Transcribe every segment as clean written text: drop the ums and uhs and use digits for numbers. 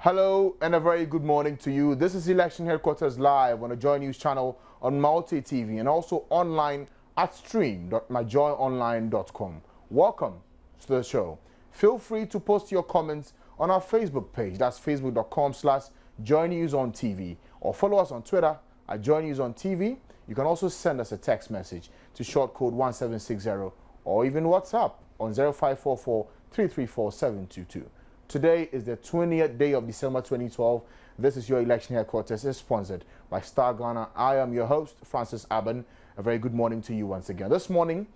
Hello and a very good morning to you. This is Election Headquarters live on the Joy News channel on Multi TV and also online at stream.myjoyonline.com. Welcome to the show. Feel free to post your comments on our Facebook page. That's facebook.com/joynewsontv, or follow us on Twitter at joynewsontv. You can also send us a text message to short code 1760 or even WhatsApp on 0544 334 722. Today is the 20th day of December 2012. This is your Election Headquarters, is sponsored by Star Ghana. I am your host, Francis Aben. A very good morning to you once again. This morning,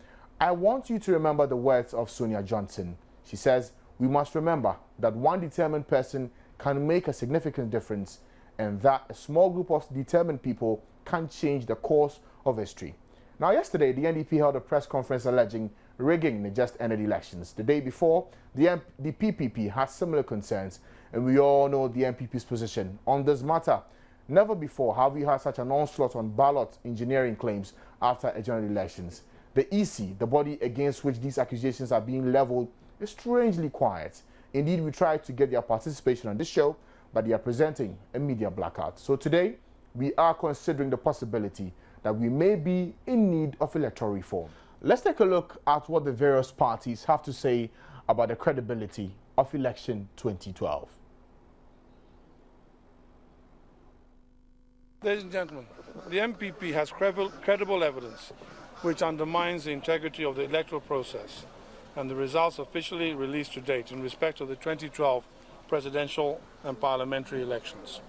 I want you to remember the words of Sonia Johnson. She says, we must remember that one determined person can make a significant difference, and that a small group of determined people can change the course of history. Now, yesterday, the NDP held a press conference alleging rigging in the just-ended elections. The day before, the PPP had similar concerns, and we all know the NPP's position on this matter. Never before have we had such an onslaught on ballot engineering claims after a general elections. The EC, the body against which these accusations are being leveled, is strangely quiet. Indeed, we tried to get their participation on this show, but they are presenting a media blackout. So today, we are considering the possibility that we may be in need of electoral reform. Let's take a look at what the various parties have to say about the credibility of election 2012. Ladies and gentlemen, the MPP has credible evidence which undermines the integrity of the electoral process and the results officially released to date in respect of the 2012 presidential and parliamentary elections.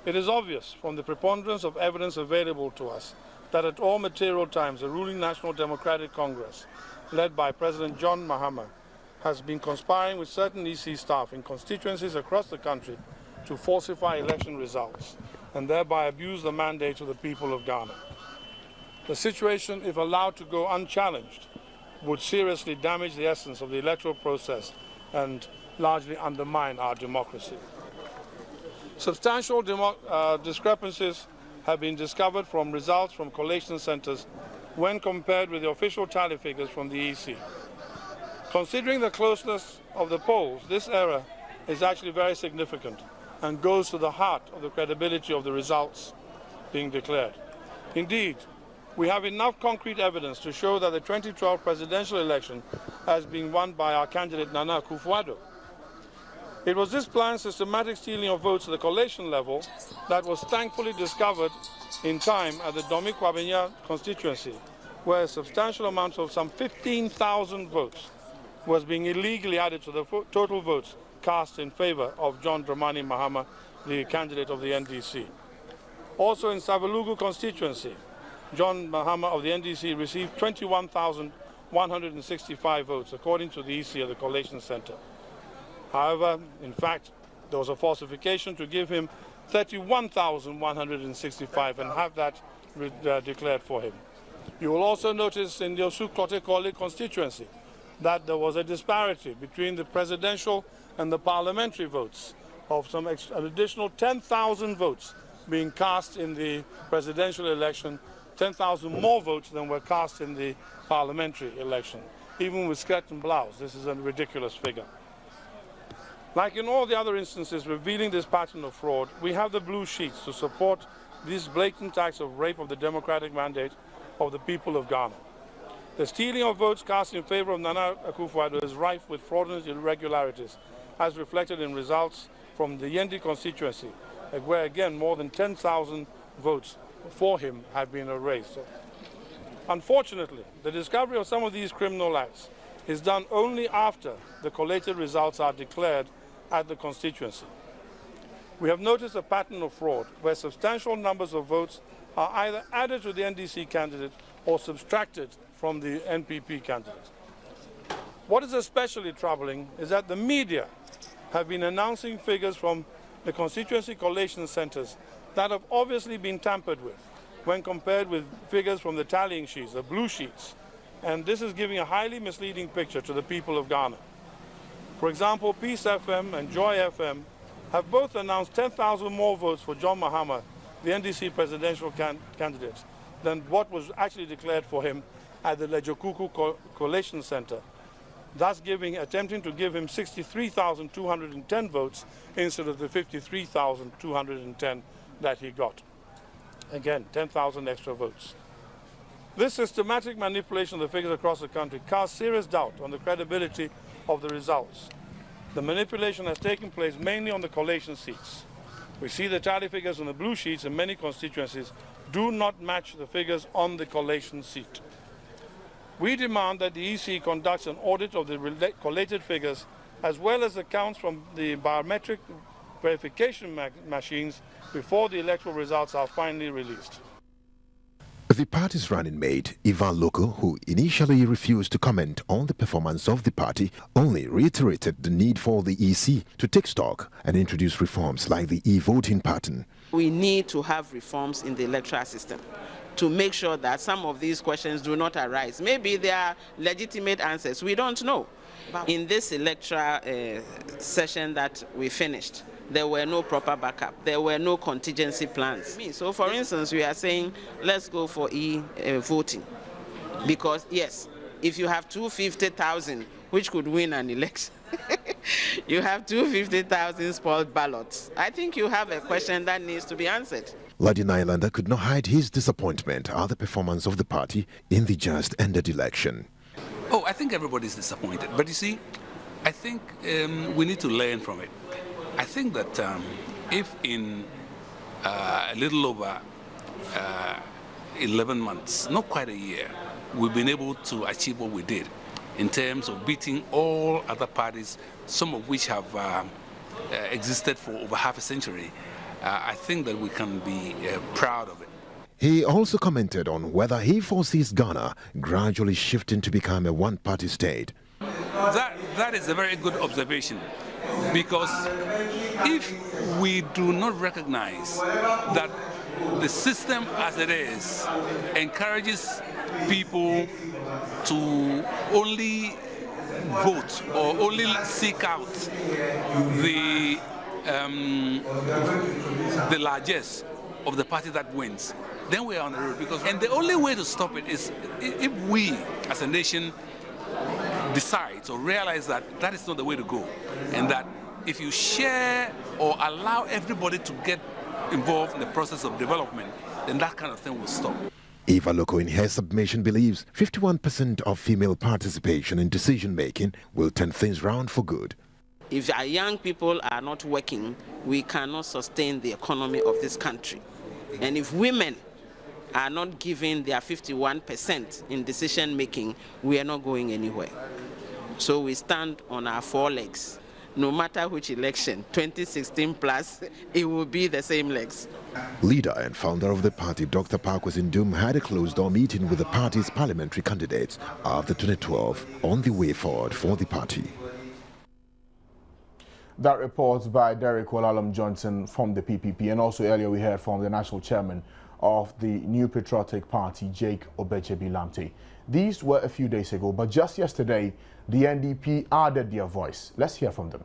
It is obvious from the preponderance of evidence available to us that at all material times the ruling National Democratic Congress, led by President John Mahama, has been conspiring with certain EC staff in constituencies across the country to falsify election results and thereby abuse the mandate of the people of Ghana. The situation, if allowed to go unchallenged, would seriously damage the essence of the electoral process and largely undermine our democracy. Substantial discrepancies have been discovered from results from collation centers when compared with the official tally figures from the EC. Considering the closeness of the polls, this error is actually very significant and goes to the heart of the credibility of the results being declared. Indeed, we have enough concrete evidence to show that the 2012 presidential election has been won by our candidate Nana Akufo-Addo. It was this planned systematic stealing of votes at the collation level that was thankfully discovered in time at the Domi Kwabenya constituency, where a substantial amount of some 15,000 votes was being illegally added to the total votes cast in favor of John Dramani Mahama, the candidate of the NDC. Also in Savelugu constituency, John Mahama of the NDC received 21,165 votes, according to the EC of the collation center. However, in fact, there was a falsification to give him 31,165 and have that declared for him. You will also notice in the Osu-Klote-Korle constituency that there was a disparity between the presidential and the parliamentary votes of some an additional 10,000 votes being cast in the presidential election, 10,000 more votes than were cast in the parliamentary election. Even with skirt and blouse, this is a ridiculous figure. Like in all the other instances revealing this pattern of fraud, we have the blue sheets to support these blatant acts of rape of the democratic mandate of the people of Ghana. The stealing of votes cast in favor of Nana Akufo-Addo is rife with fraudulent irregularities, as reflected in results from the Yendi constituency, where again more than 10,000 votes for him have been erased. Unfortunately, the discovery of some of these criminal acts is done only after the collated results are declared at the constituency. We have noticed a pattern of fraud where substantial numbers of votes are either added to the NDC candidate or subtracted from the NPP candidate. What is especially troubling is that the media have been announcing figures from the constituency collation centers that have obviously been tampered with when compared with figures from the tallying sheets, the blue sheets, and this is giving a highly misleading picture to the people of Ghana. For example, Peace FM and Joy FM have both announced 10,000 more votes for John Mahama, the NDC presidential candidate, than what was actually declared for him at the Lejokuku Collation Center, thus attempting to give him 63,210 votes instead of the 53,210 that he got. Again, 10,000 extra votes. This systematic manipulation of the figures across the country casts serious doubt on the credibility of the results. The manipulation has taken place mainly on the collation seats. We see the tally figures on the blue sheets in many constituencies do not match the figures on the collation seat. We demand that the EC conducts an audit of the collated figures as well as accounts from the biometric verification machines before the electoral results are finally released. The party's running mate, Ivan Loko, who initially refused to comment on the performance of the party, only reiterated the need for the EC to take stock and introduce reforms like the e-voting pattern. We need to have reforms in the electoral system to make sure that some of these questions do not arise. Maybe they are legitimate answers, we don't know. In this electoral session that we finished, there were no proper backup. There were no contingency plans. So, for instance, we are saying, let's go for e-voting. Because, yes, if you have 250,000, which could win an election, you have 250,000 spoiled ballots. I think you have a question that needs to be answered. Ladin Islander could not hide his disappointment at the performance of the party in the just ended election. Oh, I think everybody's disappointed. But you see, I think we need to learn from it. I think that if in a little over 11 months, not quite a year, we've been able to achieve what we did in terms of beating all other parties, some of which have existed for over half a century, I think that we can be proud of it. He also commented on whether he foresees Ghana gradually shifting to become a one-party state. That is a very good observation, because if we do not recognize that the system as it is encourages people to only vote or only seek out the largesse of the party that wins, then we are on the road. And the only way to stop it is if we as a nation decide or realize that that is not the way to go, and that if you share or allow everybody to get involved in the process of development, then that kind of thing will stop. Eva Loko in her submission believes 51% of female participation in decision-making will turn things round for good. If our young people are not working, we cannot sustain the economy of this country. And if women are not giving their 51% in decision-making, we are not going anywhere. So we stand on our four legs. No matter which election, 2016 plus, it will be the same legs. Leader and founder of the party, Dr. Parkwes Ndum, had a closed-door meeting with the party's parliamentary candidates after 2012 on the way forward for the party. That report by Derek Walalum Johnson from the PPP, and also earlier we heard from the national chairman of the New Patriotic Party, Jake Obechebi-Lamte. These were a few days ago, but just yesterday, the NDP added their voice. Let's hear from them.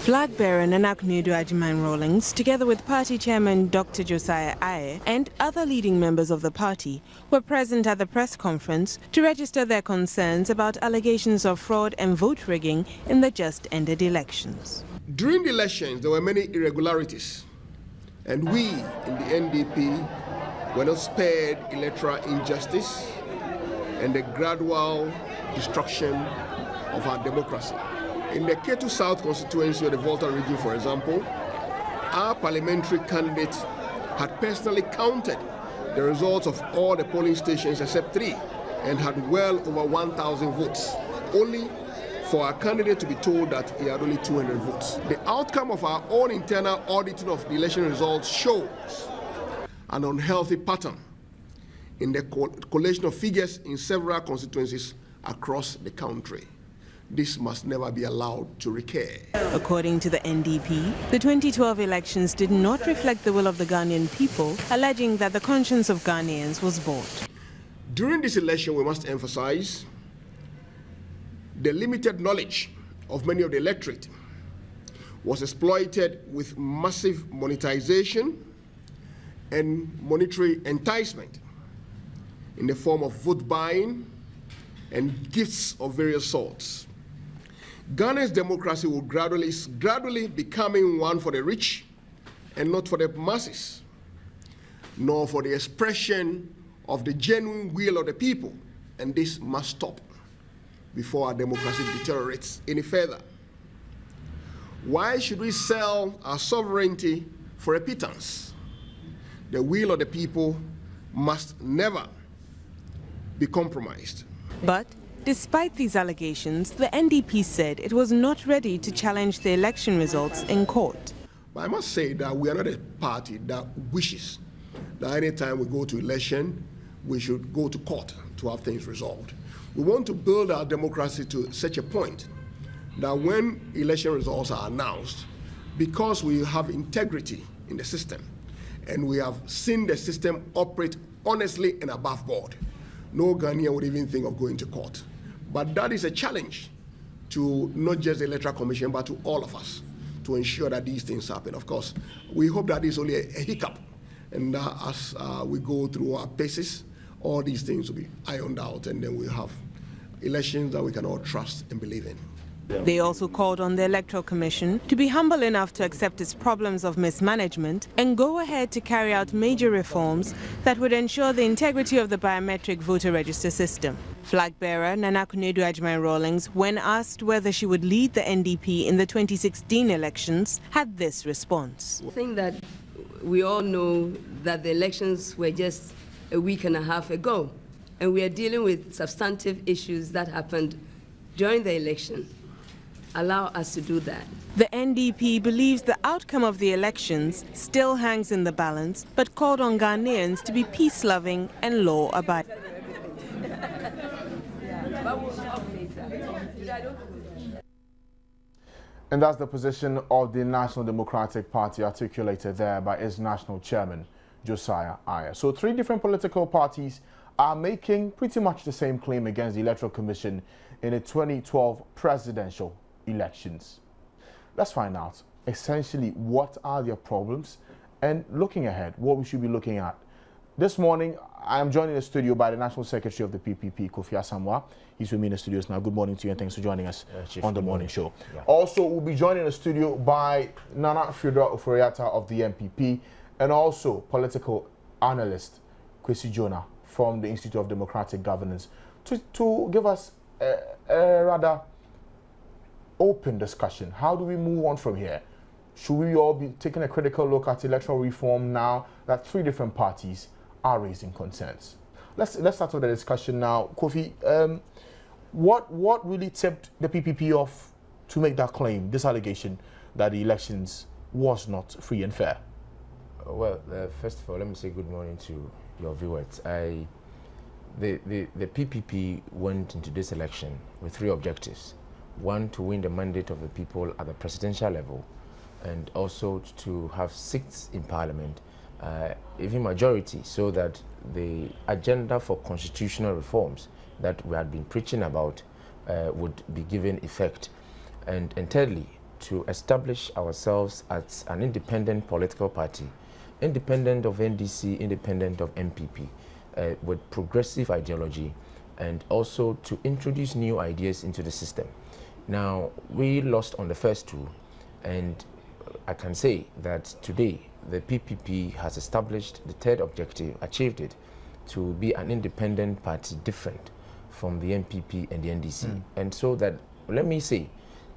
Flag bearer Nana Akufo-Addo Agyeman Rawlings, together with party chairman Dr. Josiah Aye and other leading members of the party, were present at the press conference to register their concerns about allegations of fraud and vote rigging in the just-ended elections. During the elections, there were many irregularities, and we in the NDP were not spared electoral injustice and the gradual destruction of our democracy. In the Ketu South constituency of the Volta region, for example, our parliamentary candidate had personally counted the results of all the polling stations except 3 and had well over 1,000 votes, only for our candidate to be told that he had only 200 votes. The outcome of our own internal auditing of the election results shows an unhealthy pattern in the collation of figures in several constituencies across the country. This must never be allowed to recur. According to the NDP, the 2012 elections did not reflect the will of the Ghanaian people, alleging that the conscience of Ghanaians was bought. During this election, we must emphasize the limited knowledge of many of the electorate was exploited with massive monetization and monetary enticement in the form of vote buying and gifts of various sorts. Ghana's democracy will gradually becoming one for the rich and not for the masses, nor for the expression of the genuine will of the people, and this must stop before our democracy deteriorates any further. Why should we sell our sovereignty for a pittance? The will of the people must never be compromised. But despite these allegations, the NDP said it was not ready to challenge the election results in court. But I must say that we are not a party that wishes that anytime we go to election, we should go to court to have things resolved. We want to build our democracy to such a point that when election results are announced, because we have integrity in the system and we have seen the system operate honestly and above board, no Ghanaian would even think of going to court. But that is a challenge to not just the Electoral Commission, but to all of us to ensure that these things happen. Of course, we hope that is only a hiccup, and as we go through our paces, all these things will be ironed out, and then we'll have elections that we can all trust and believe in. They also called on the Electoral Commission to be humble enough to accept its problems of mismanagement and go ahead to carry out major reforms that would ensure the integrity of the biometric voter register system. Flag bearer Nana Akufo-Addo Agyeman-Rawlings, when asked whether she would lead the NDP in the 2016 elections, had this response. I think that we all know that the elections were just a week and a half ago, and we are dealing with substantive issues that happened during the election. Allow us to do that. The NDP believes the outcome of the elections still hangs in the balance, but called on Ghanaians to be peace-loving and law-abiding. And that's the position of the National Democratic Party articulated there by its national chairman, Josiah Ayer. So 3 different political parties are making pretty much the same claim against the Electoral Commission in the 2012 presidential elections. Let's find out essentially what are their problems and looking ahead, what we should be looking at. This morning, I am joined in the studio by the National Secretary of the PPP, Kofi Asamoah. He's with me in the studios now. Good morning to you and thanks for joining us on the morning show. Yeah. Also, we'll be joined in the studio by Nana Theodore Oforiatta of the MPP and also political analyst Kwesi Jonah from the Institute of Democratic Governance to give us a rather open discussion. How do we move on from here? Should we all be taking a critical look at electoral reform now that 3 different parties are raising concerns? Let's start with the discussion now. Kofi, what really tipped the PPP off to make that claim, this allegation that the elections was not free and fair? Well, first of all, let me say good morning to your viewers. The PPP went into this election with 3 objectives. 1, to win the mandate of the people at the presidential level, and also to have 6 in parliament, even majority, so that the agenda for constitutional reforms that we had been preaching about would be given effect. And thirdly, to establish ourselves as an independent political party, independent of NDC, independent of MPP, with progressive ideology, and also to introduce new ideas into the system. Now, we lost on the first 2, and I can say that today the PPP has established the 3rd objective, achieved it, to be an independent party different from the MPP and the NDC. And so that, let me say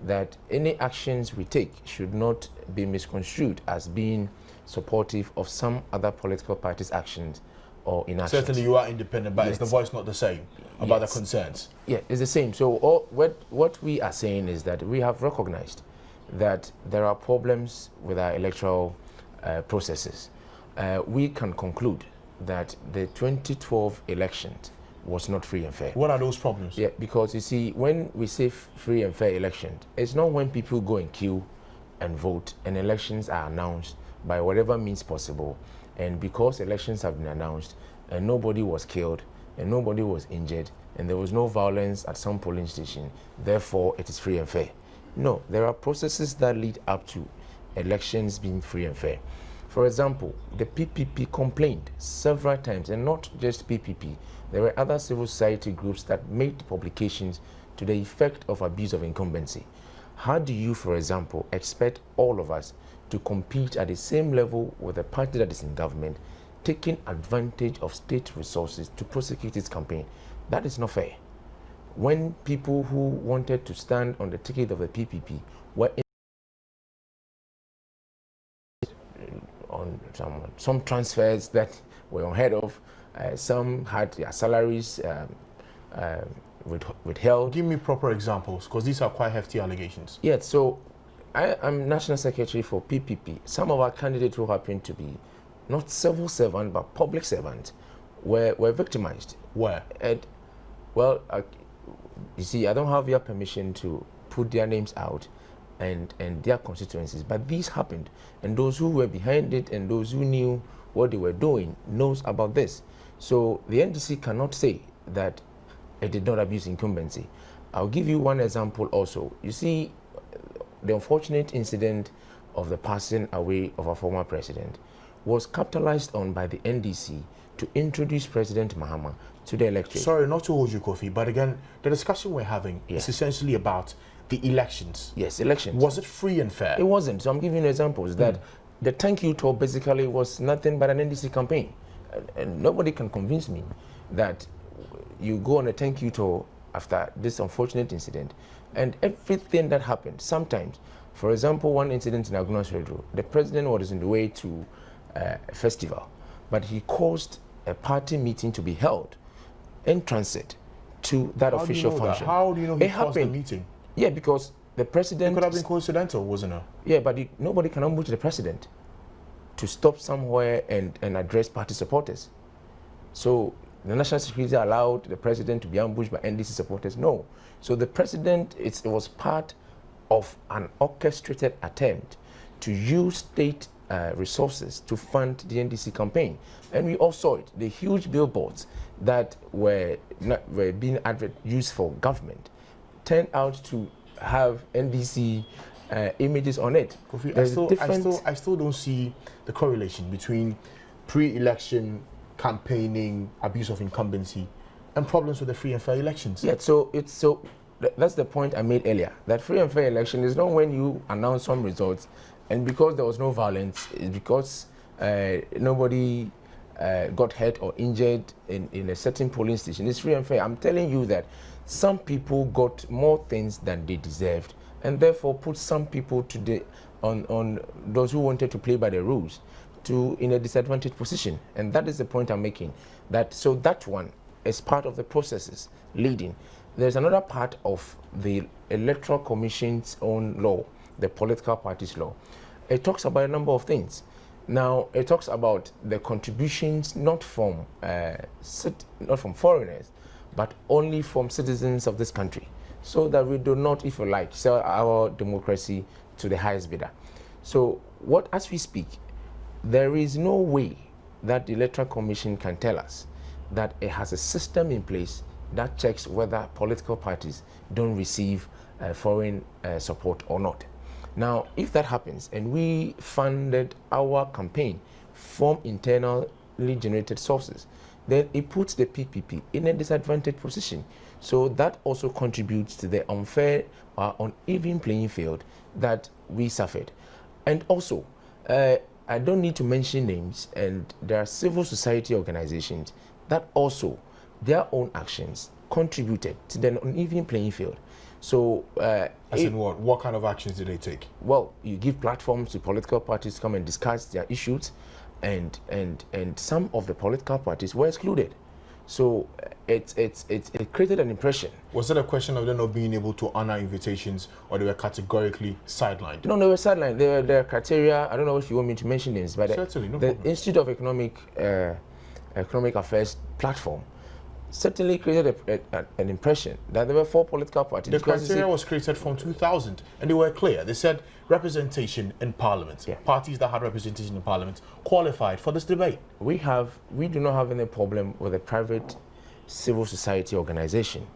that any actions we take should not be misconstrued as being supportive of some other political parties' actions or inactions. Certainly you are independent, but yes. Is the voice not the same about the concerns? Yeah, it's the same. So what we are saying is that we have recognized that there are problems with our electoral processes. We can conclude that the 2012 election was not free and fair. What are those problems? Yeah, because you see, when we say free and fair election, it's not when people go and queue and vote and elections are announced by whatever means possible. And because elections have been announced and nobody was killed and nobody was injured and there was no violence at some polling station, therefore it is free and fair. No, there are processes that lead up to elections being free and fair. For example, the PPP complained several times, and not just PPP. There were other civil society groups that made publications to the effect of abuse of incumbency. How do you, for example, expect all of us to compete at the same level with a party that is in government, taking advantage of state resources to prosecute its campaign? That is not fair. When people who wanted to stand on the ticket of the PPP were on some transfers that were unheard of, some had their salaries withheld. Give me proper examples, because these are quite hefty allegations. Yes, so I'm National Secretary for PPP. Some of our candidates who happen to be not civil servant but public servant were victimized. Where? Well, you see, I don't have your permission to put their names out and their constituencies, but these happened, and those who were behind it and those who knew what they were doing knows about this. So the NDC cannot say that it did not abuse incumbency. I'll give you one example also. You see, the unfortunate incident of the passing away of a former president was capitalized on by the NDC to introduce President Mahama to the electorate. Sorry, not to hold you, Kofi, but again, the discussion we're having is essentially about the elections. Yes, elections. Was it free and fair? It wasn't. So I'm giving you examples that the thank you tour basically was nothing but an NDC campaign. And nobody can convince me that you go on a thank you tour after this unfortunate incident and everything that happened. Sometimes, for example, one incident in Agnos Radio, the president was on the way to a festival, but he caused a party meeting to be held in transit to that official function. How do you know he caused the meeting? Yeah, because the president... It could have been coincidental, wasn't it? Yeah, but nobody can ambush the president to stop somewhere and address party supporters. So the National Security allowed the president to be ambushed by NDC supporters? No. So the president, it was part of an orchestrated attempt to use state resources to fund the NDC campaign. And we all saw it. The huge billboards that were being used for government turned out to have NDC images on it. Kofi, I still don't see the correlation between pre-election campaigning, abuse of incumbency, and problems with the free and fair elections. Yeah, that's the point I made earlier. That free and fair election is not when you announce some results, and because there was no violence, it's because nobody got hurt or injured in a certain polling station. It's free and fair. I'm telling you that some people got more things than they deserved, and therefore put some people on those who wanted to play by the rules in a disadvantaged position. And that is the point I'm making. So that one is part of the processes leading. There's another part of the Electoral Commission's own law, the political parties law. It talks about a number of things. Now, it talks about the contributions not from foreigners, but only from citizens of this country, so that we do not, if you like, sell our democracy to the highest bidder. So as we speak, there is no way that the Electoral Commission can tell us that it has a system in place that checks whether political parties don't receive foreign support or not. Now, if that happens and we funded our campaign from internally generated sources, then it puts the PPP in a disadvantaged position. So that also contributes to the unfair or uneven playing field that we suffered. And also, I don't need to mention names, and there are civil society organizations that also, their own actions contributed to the uneven playing field. So, as in what? What kind of actions did they take? Well, you give platforms to political parties to come and discuss their issues, and some of the political parties were excluded. So it created an impression. Was it a question of them not being able to honor invitations, or they were categorically sidelined? No, they were sidelined. Their criteria, I don't know if you want me to mention names, but certainly, no the problem. Institute of Economic Affairs platform certainly created an impression that there were 4 political parties. The criteria was created from 2000, and they were clear. They said representation in Parliament. Yeah. Parties that had representation in Parliament qualified for this debate. We do not have any problem with a private civil society organization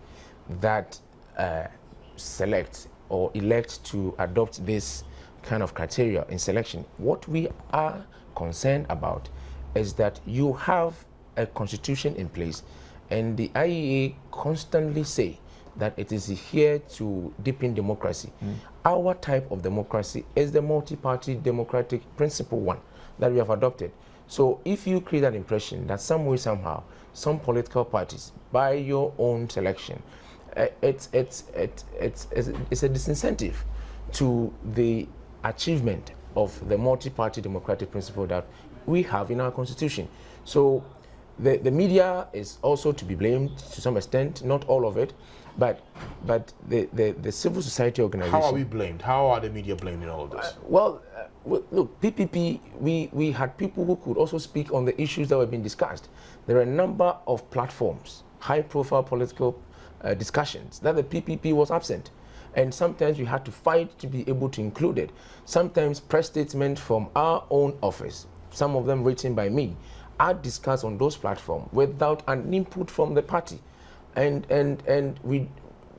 that select or elect to adopt this kind of criteria in selection. What we are concerned about is that you have a constitution in place, and the IEA constantly say that it is here to deepen democracy. Our type of democracy is the multi-party democratic principle one that we have adopted. So if you create that impression that some way, somehow, some political parties, by your own selection, it's a disincentive to the achievement of the multi-party democratic principle that we have in our constitution. So the media is also to be blamed to some extent, not all of it, but the civil society organization. How are we blamed? How are the media blamed in all of this? Look, PPP, we had people who could also speak on the issues that were being discussed. There are a number of platforms, high-profile political discussions that the PPP was absent. And sometimes we had to fight to be able to include it. Sometimes press statements from our own office, some of them written by me, are discussed on those platforms without an input from the party. And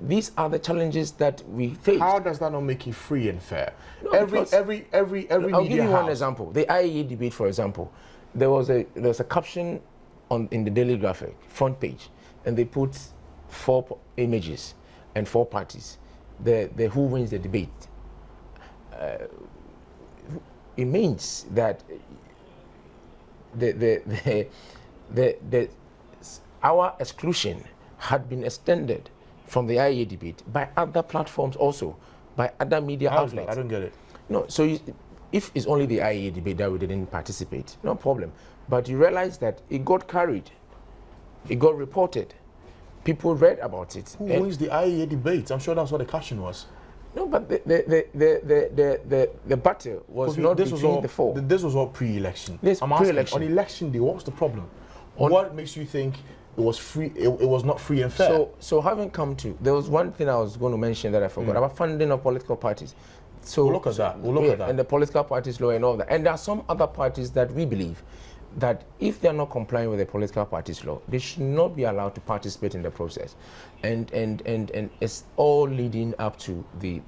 these are the challenges that we face. How does that not make it free and fair? No, every I'll give you one example. The IEA debate, for example, there was a caption in the Daily Graphic front page, and they put 4 images and 4 parties. The who wins the debate. It means that our exclusion had been extended from the IEA debate by other platforms also, by other media outlets. I don't get it. No, so if it's only the IEA debate that we didn't participate, no problem. But you realize that it got carried, it got reported, people read about it. Who wins the IEA debate? I'm sure that's what the caption was. No, but the battle was not between the 4. This was all pre-election. I'm pre-election. On election day, what was the problem? What makes you think it was free? It was not free and fair. So having come to, there was one thing I was going to mention that I forgot about funding of political parties. So we'll look at that. We'll look at that. And the political parties law and all that. And there are some other parties that we believe that if they are not complying with the political parties law, they should not be allowed to participate in the process. And it's all leading up to the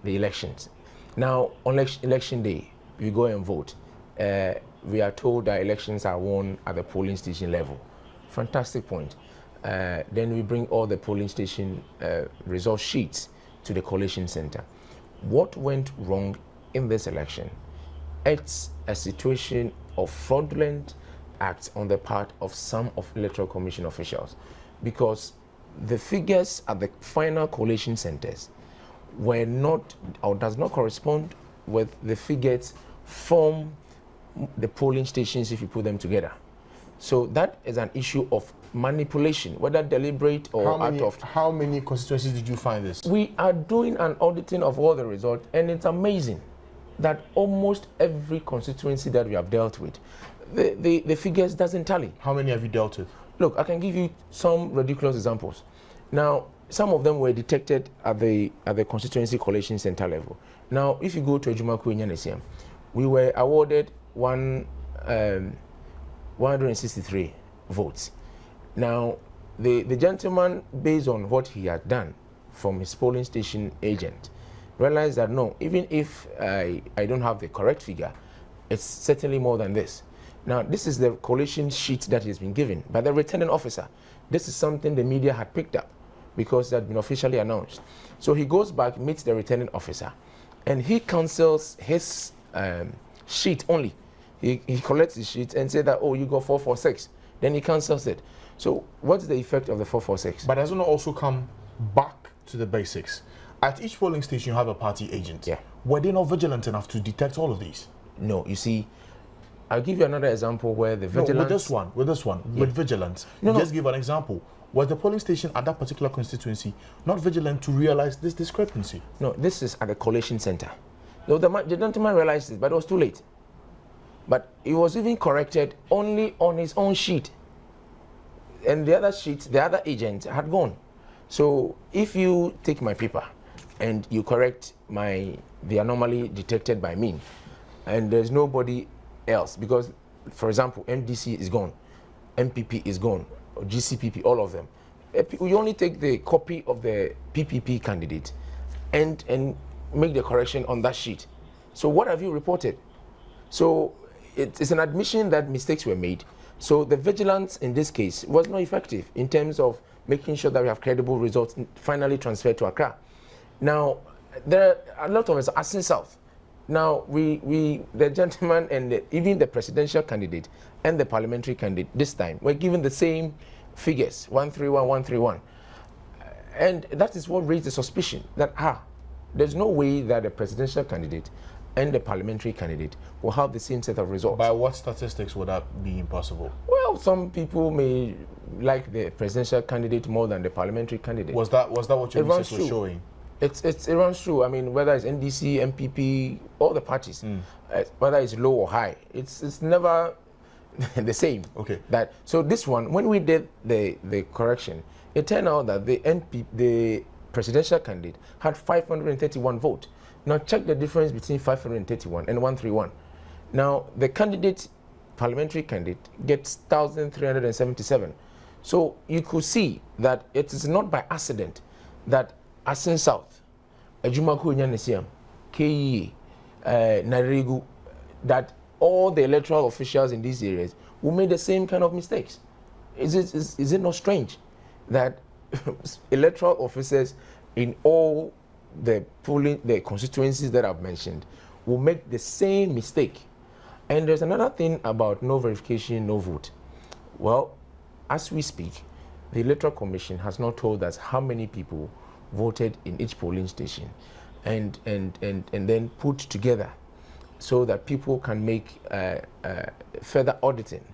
elections. Now, on election day, we go and vote. We are told that elections are won at the polling station level. Fantastic point. Then we bring all the polling station result sheets to the collation center. What went wrong in this election? It's a situation of fraudulent acts on the part of some of Electoral Commission officials, because the figures at the final collation centers were not, or does not correspond with the figures from the polling stations if you put them together. So that is an issue of manipulation, whether deliberate or out of. How many constituencies did you find this? We are doing an auditing of all the results, and it's amazing that almost every constituency that we have dealt with, the figures doesn't tally. How many have you dealt with? Look, I can give you some ridiculous examples. Now, some of them were detected at the constituency collation center level. Now, if you go to Ejumaku in Yanesiam, we were awarded 163 votes. Now, the gentleman, based on what he had done from his polling station agent, realized that no, even if I don't have the correct figure, it's certainly more than this. Now, this is the collation sheet that has been given by the returning officer. This is something the media had picked up because it had been officially announced. So he goes back, meets the returning officer, and he cancels his sheet only. He collects the sheet and says that, oh, you got 446. Then he cancels it. So what's the effect of the 446? But doesn't it also come back to the basics? At each polling station, you have a party agent. Yeah. Were they not vigilant enough to detect all of these? No, you see, I'll give you another example where the vigilance... No, with this one, with vigilance. Just give an example. Was the polling station at that particular constituency not vigilant to realize this discrepancy? No, this is at the collation center. No, the gentleman realized it, but it was too late. But it was even corrected only on his own sheet. And the other sheet, the other agent had gone. So if you take my paper and you correct the anomaly detected by me, and there's nobody else, because, for example, MDC is gone, MPP is gone, or GCPP, all of them. You only take the copy of the PPP candidate, and make the correction on that sheet. So what have you reported? So it's an admission that mistakes were made. So the vigilance in this case was not effective in terms of making sure that we have credible results finally transferred to Accra. Now, there are a lot of us asking South. Now, the gentleman and even the presidential candidate and the parliamentary candidate this time were given the same figures, 131, 131. And that is what raised the suspicion that, there's no way that the presidential candidate and the parliamentary candidate will have the same set of results. By what statistics would that be impossible? Well, some people may like the presidential candidate more than the parliamentary candidate. Was that what your research was showing? It runs through. I mean, whether it's NDC, MPP, all the parties, whether it's low or high, it's never the same. Okay. So this one, when we did the correction, it turned out that the presidential candidate had 531 votes. Now check the difference between 531 and 131. Now the parliamentary candidate gets 1,377. So you could see that it is not by accident that Asin South, Ajumaku Nyanesiam, KE, Naregu, that all the electoral officials in these areas will make the same kind of mistakes. Is it not strange that electoral officers in all the constituencies that I've mentioned will make the same mistake? And there's another thing about no verification, no vote. Well, as we speak, the Electoral Commission has not told us how many people voted in each polling station and then put together so that people can make further auditing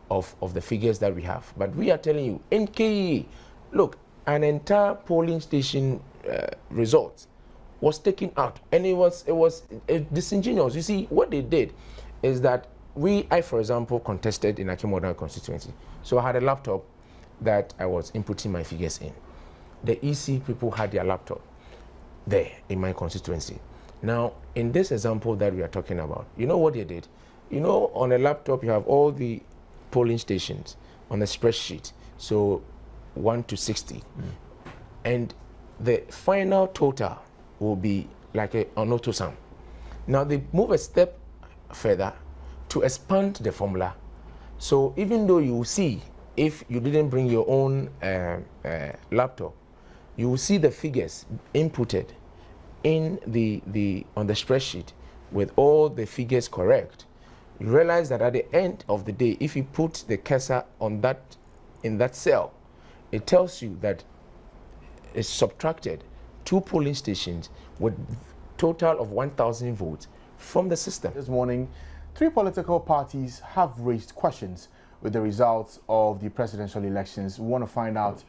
of the figures that we have. But we are telling you, in KE, look, an entire polling station result was taken out, and it was disingenuous. You see, what they did is that I, for example, contested in Akim constituency. So I had a laptop that I was inputting my figures in. The EC people had their laptop there in my constituency. Now, in this example that we are talking about, you know what they did? You know, on a laptop, you have all the polling stations on a spreadsheet. So 1 to 60. And the final total will be like an autosum. Now, they move a step further to expand the formula. So even though you will see, if you didn't bring your own laptop, you will see the figures inputted in on the spreadsheet with all the figures correct. You realize that at the end of the day, if you put the cursor on in that cell, it tells you that it's subtracted 2 polling stations with total of 1,000 votes from the system. This morning, 3 political parties have raised questions with the results of the presidential elections. We want to find out,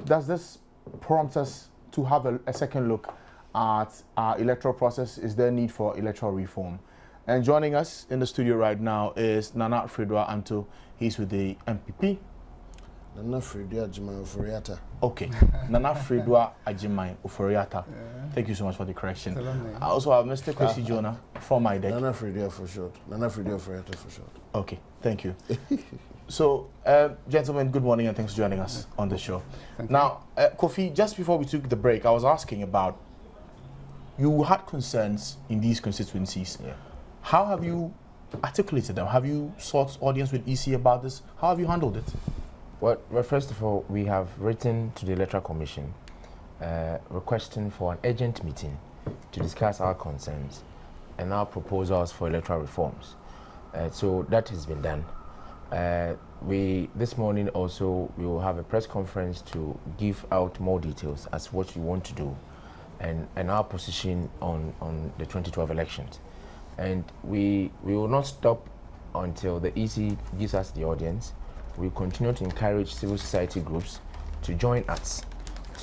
does this prompt us to have a second look at our electoral process? Is there a need for electoral reform? And joining us in the studio right now is Nana Fredua Anto. He's with the MPP. Nana Fredua Ajimai Oforiata. Okay, Nana Fredua Ajimai Oforiata. Thank you so much for the correction. I also have Mr. Kwesi Jonah from my deck. Nana Fredua for short. Nana Fredua Oforiata for short. Okay, thank you. So, gentlemen, good morning and thanks for joining us on the show. Now, Kofi, just before we took the break, I was asking about, you had concerns in these constituencies. Yeah. How have you articulated them? Have you sought audience with EC about this? How have you handled it? Well, first of all, we have written to the Electoral Commission requesting for an urgent meeting to discuss our concerns and our proposals for electoral reforms. So that has been done. This morning also, we will have a press conference to give out more details as what we want to do and our position on the 2012 elections. And we will not stop until the EC gives us the audience. We continue to encourage civil society groups to join us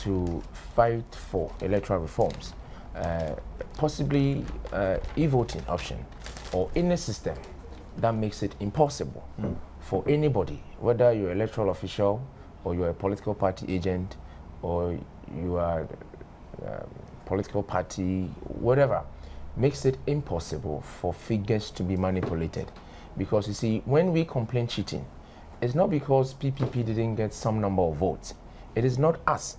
to fight for electoral reforms, possibly e-voting option or any system that makes it impossible for anybody, whether you're an electoral official or you're a political party agent or you are political party, whatever, makes it impossible for figures to be manipulated. Because you see, when we complain cheating, it's not because PPP didn't get some number of votes. It is not us.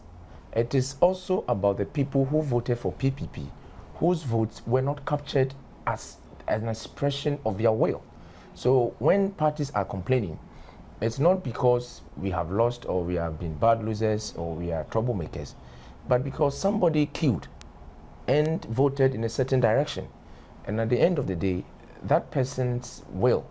It is also about the people who voted for PPP, whose votes were not captured as an expression of their will. So when parties are complaining, it's not because we have lost or we have been bad losers or we are troublemakers, but because somebody queued and voted in a certain direction. And at the end of the day, that person's will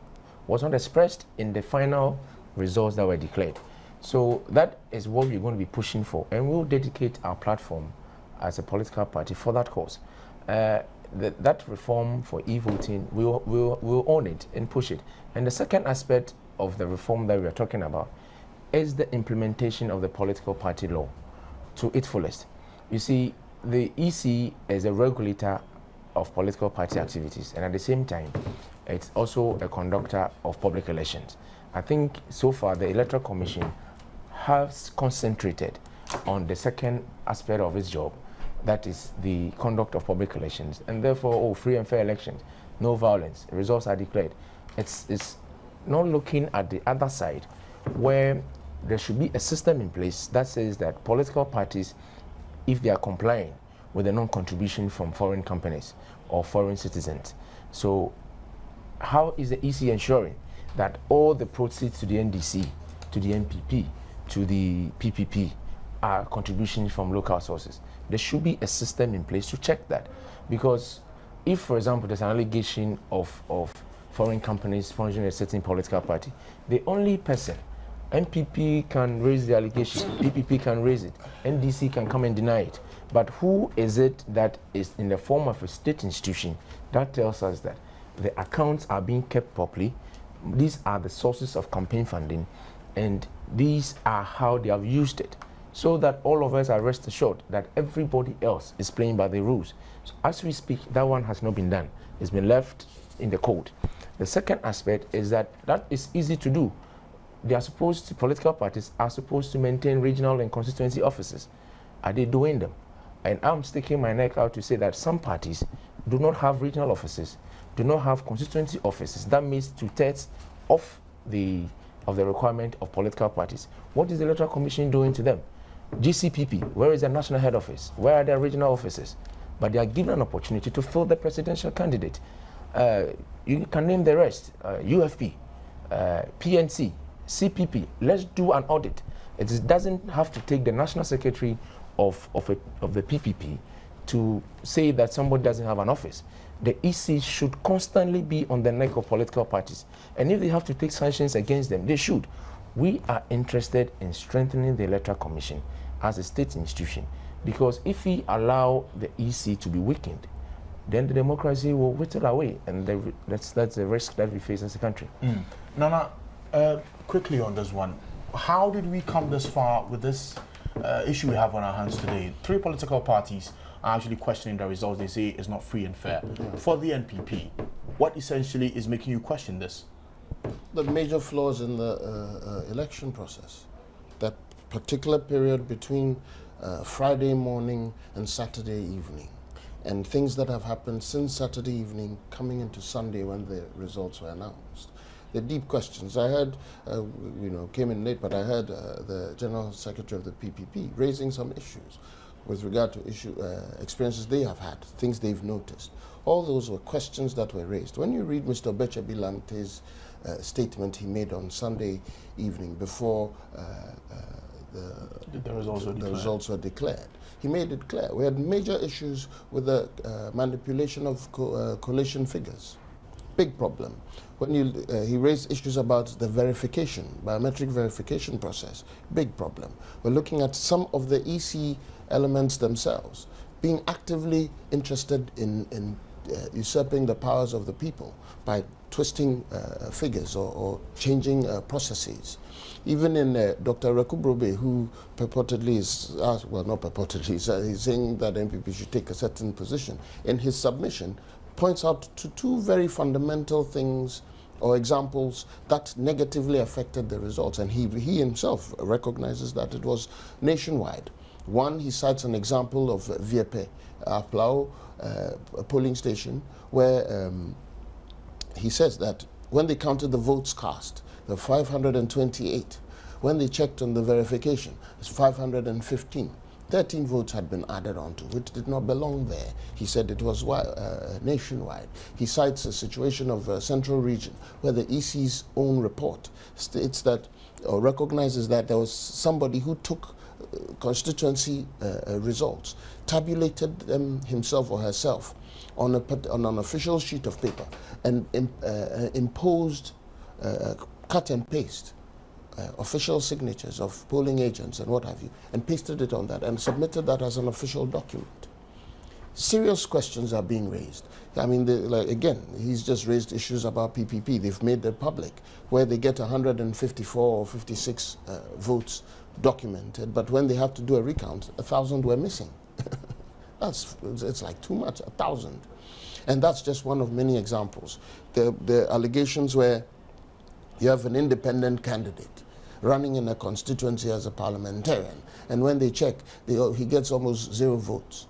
was not expressed in the final results that were declared. So that is what we're going to be pushing for, and we'll dedicate our platform as a political party for that cause. That reform for e-voting, we'll own it and push it. And the second aspect of the reform that we are talking about is the implementation of the political party law to its fullest. You see, the EC is a regulator of political party activities, and at the same time, it's also a conductor of public elections. I think so far the Electoral Commission has concentrated on the second aspect of its job, that is the conduct of public elections, and therefore, free and fair elections, no violence, results are declared. It's not looking at the other side, where there should be a system in place that says that political parties, if they are complying with the non-contribution from foreign companies or foreign citizens. So how is the EC ensuring that all the proceeds to the NDC, to the NPP, to the PPP are contributions from local sources? There should be a system in place to check that. Because if, for example, there's an allegation of foreign companies sponsoring a certain political party, the only person, NPP can raise the allegation, PPP can raise it, NDC can come and deny it. But who is it that is in the form of a state institution that tells us that the accounts are being kept properly, these are the sources of campaign funding, and these are how they have used it, so that all of us are rest assured that everybody else is playing by the rules. So as we speak, that one has not been done. It's been left in the code. The second aspect is that is easy to do. Political parties are supposed to maintain regional and constituency offices. Are they doing them? And I'm sticking my neck out to say that some parties do not have regional offices, do not have constituency offices. That means 2/3 of the requirement of political parties. What is the Electoral Commission doing to them? GCPP, where is their national head office? Where are their regional offices? But they are given an opportunity to fill the presidential candidate. You can name the rest, UFP, PNC, CPP. Let's do an audit. It doesn't have to take the national secretary of the PPP to say that somebody doesn't have an office. The EC should constantly be on the neck of political parties. And if they have to take sanctions against them, they should. We are interested in strengthening the Electoral Commission as a state institution, because if we allow the EC to be weakened, then the democracy will whittle away, and that's the risk that we face as a country. Nana, quickly on this one, how did we come this far with this issue we have on our hands today? 3 political parties are actually questioning the results. They say it's not free and fair. For the NPP, what essentially is making you question this? The major flaws in the election process. That particular period between Friday morning and Saturday evening, and things that have happened since Saturday evening coming into Sunday when the results were announced. The deep questions. I heard, came in late, but I heard the General Secretary of the PPP raising some issues with regard to experiences they have had, things they've noticed. All those were questions that were raised. When you read Mr. Obeche Bilante's statement he made on Sunday evening before the results were declared, he made it clear. We had major issues with the manipulation of collation figures. Big problem. When he raised issues about the verification, biometric verification process, big problem. We're looking at some of the EC elements themselves, being actively interested in usurping the powers of the people by twisting figures or changing processes. Even in Dr. Rekubrobe, who purportedly is, not purportedly, he's saying that NPP should take a certain position, in his submission points out to 2 very fundamental things or examples that negatively affected the results, and he himself recognizes that it was nationwide. One, he cites an example of Viepe, Aplao, a polling station, where he says that when they counted the votes cast, the 528. When they checked on the verification, it's 515. 13 votes had been added onto, which did not belong there. He said it was nationwide. He cites a situation of a central region where the EC's own report states that, or recognizes that there was somebody who took constituency results, tabulated them himself or herself on an official sheet of paper, and imposed cut and paste official signatures of polling agents and what have you, and pasted it on that and submitted that as an official document. Serious questions are being raised. I mean, again, he's just raised issues about PPP. They've made it public, where they get 154 or 56 votes documented, but when they have to do a recount, 1,000 were missing. It's like too much, 1,000. And that's just one of many examples. The allegations where you have an independent candidate running in a constituency as a parliamentarian, and when they check, he gets almost 0 votes.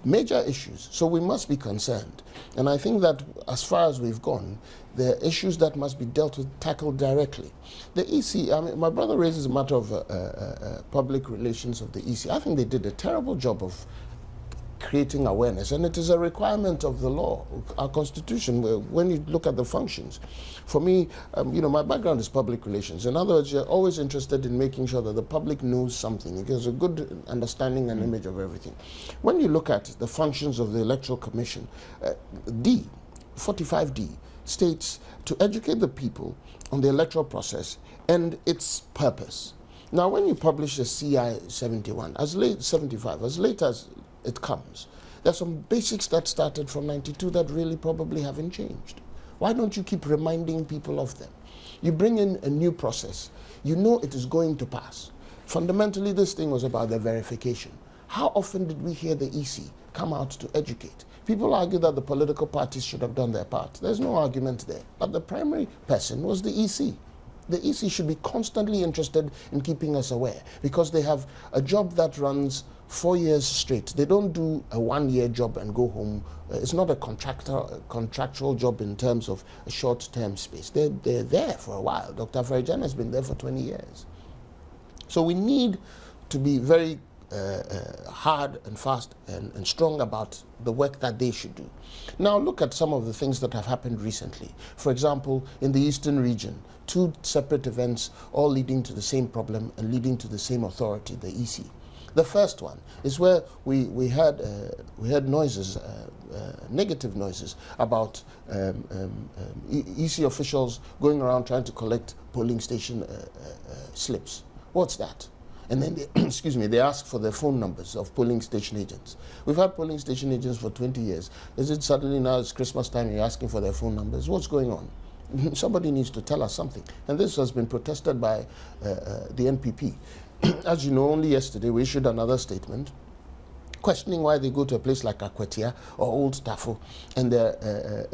Major issues. So we must be concerned. And I think that as far as we've gone, there are issues that must be dealt with, tackled directly. The EC, I mean, my brother raises a matter of public relations of the EC. I think they did a terrible job of creating awareness, and it is a requirement of the law, our constitution, when you look at the functions. For me, my background is public relations. In other words, you're always interested in making sure that the public knows something. There's a good understanding and image of everything. When you look at the functions of the Electoral Commission, 45D, states to educate the people on the electoral process and its purpose. Now, when you publish a CI 71, as late 75, as late as it comes, there's some basics that started from 92 that really probably haven't changed. Why don't you keep reminding people of them? You bring in a new process. You know it is going to pass. Fundamentally, this thing was about the verification. How often did we hear the EC come out to educate? People argue that the political parties should have done their part. There's no argument there. But the primary person was the EC. The EC should be constantly interested in keeping us aware, because they have a job that runs 4 years straight. They don't do a 1-year job and go home. It's not a contractual job in terms of a short-term space. They're there for a while. Dr. Afarijan has been there for 20 years. So we need to be very hard and fast and strong about the work that they should do. Now look at some of the things that have happened recently. For example, in the Eastern region, 2 separate events all leading to the same problem and leading to the same authority, the EC. The first one is where we had noises, negative noises about EC officials going around trying to collect polling station slips. What's that? And then they, they ask for the phone numbers of polling station agents. We've had polling station agents for 20 years. Is it suddenly now it's Christmas time and you're asking for their phone numbers? What's going on? Somebody needs to tell us something. And this has been protested by the NPP. As you know, only yesterday we issued another statement questioning why they go to a place like Akwetia or Old Tafo and they're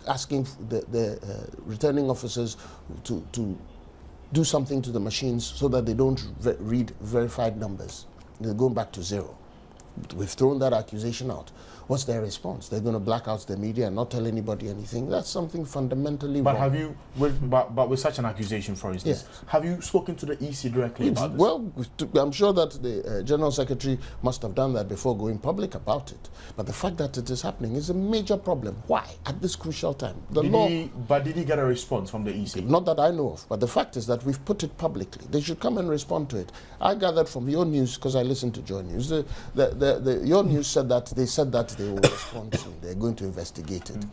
asking the returning officers to do something to the machines so that they don't read verified numbers. They're going back to 0. We've thrown that accusation out. What's their response? They're going to black out the media and not tell anybody anything. That's something fundamentally wrong. Have you, but with such an accusation, for instance, yes, have you spoken to the EC directly about this? Well, I'm sure that the General Secretary must have done that before going public about it. But the fact that it is happening is a major problem. Why? At this crucial time. Did he get a response from the EC? Not that I know of. But the fact is that we've put it publicly. They should come and respond to it. I gathered from your news, because I listened to Joy News, your news said that they will respond soon. They're going to investigate it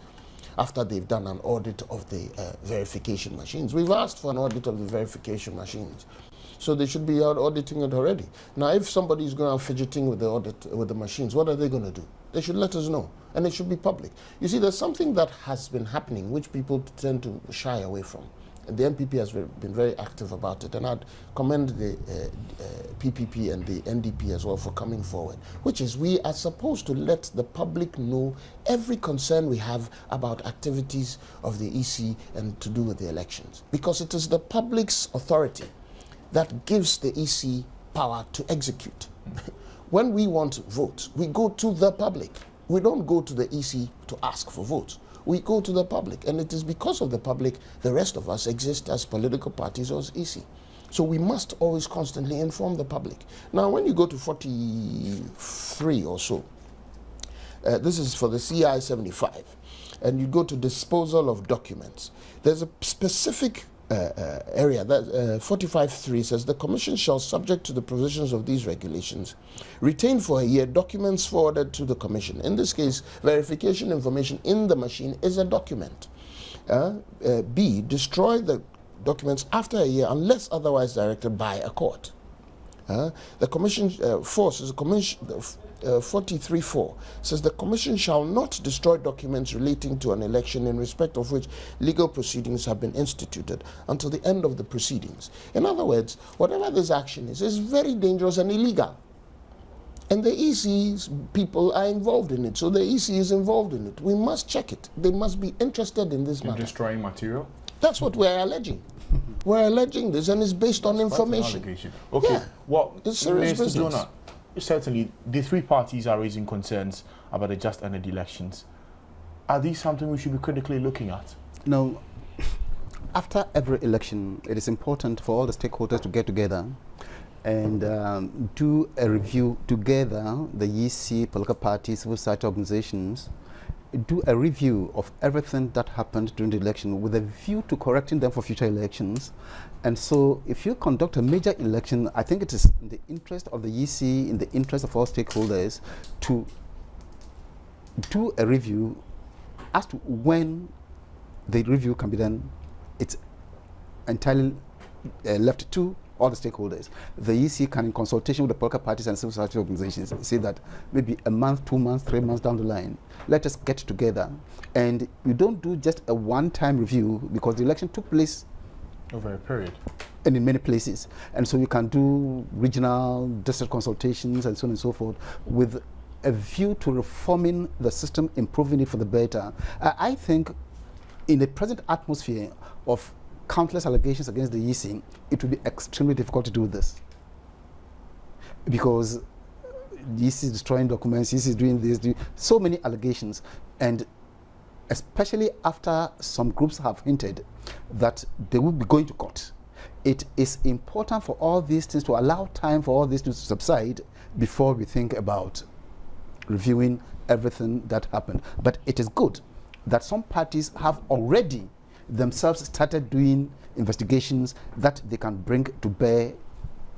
after they've done an audit of the verification machines. We've asked for an audit of the verification machines. So they should be out auditing it already. Now, if somebody is going out fidgeting with the audit, with the machines, what are they going to do? They should let us know, and it should be public. You see, there's something that has been happening which people tend to shy away from. And the NPP has been very active about it, and I'd commend the PPP and the NDP as well for coming forward, which is we are supposed to let the public know every concern we have about activities of the EC and to do with the elections, because it is the public's authority that gives the EC power to execute. When we want votes, we go to the public. We don't go to the EC to ask for votes. We go to the public, and it is because of the public the rest of us exist as political parties or as EC. So we must always constantly inform the public. Now, when you go to 43 or so, this is for the CI 75, and you go to disposal of documents, there's a specific area that 45.3 says the Commission shall, subject to the provisions of these regulations, retain for a year documents forwarded to the Commission. In this case, verification information in the machine is a document. B, destroy the documents after a year unless otherwise directed by a court. The Commission forces the Commission 43.4 says the Commission shall not destroy documents relating to an election in respect of which legal proceedings have been instituted until the end of the proceedings. In other words, whatever this action is very dangerous and illegal. And the EC's people are involved in it, so the EC is involved in it. We must check it. They must be interested in this matter. Destroying material? That's what we're alleging. We're alleging this, and it's based on information. Okay, yeah. Well, it's serious Mr. business. Jonah, certainly the three parties are raising concerns about the just ended elections. Are these something we should be critically looking at? No. After every election, it is important for all the stakeholders to get together and do a review together, the EC, political parties, civil society organizations, do a review of everything that happened during the election with a view to correcting them for future elections. And so if you conduct a major election, I think it is in the interest of the EC, in the interest of all stakeholders, to do a review as to when the review can be done. It's entirely left to all the stakeholders. The EC can, in consultation with the political parties and civil society organizations, say that maybe a month, 2 months, 3 months down the line, let us get together. And you don't do just a one-time review, because the election took place over a period and in many places. And so you can do regional, district consultations and so on and so forth with a view to reforming the system, improving it for the better. I think in the present atmosphere of countless allegations against the EC, it would be extremely difficult to do this. Because the EC is destroying documents, the EC is doing this, so many allegations. And especially after some groups have hinted that they will be going to court, it is important for all these things to allow time for all this to subside before we think about reviewing everything that happened. But it is good that some parties have already themselves started doing investigations that they can bring to bear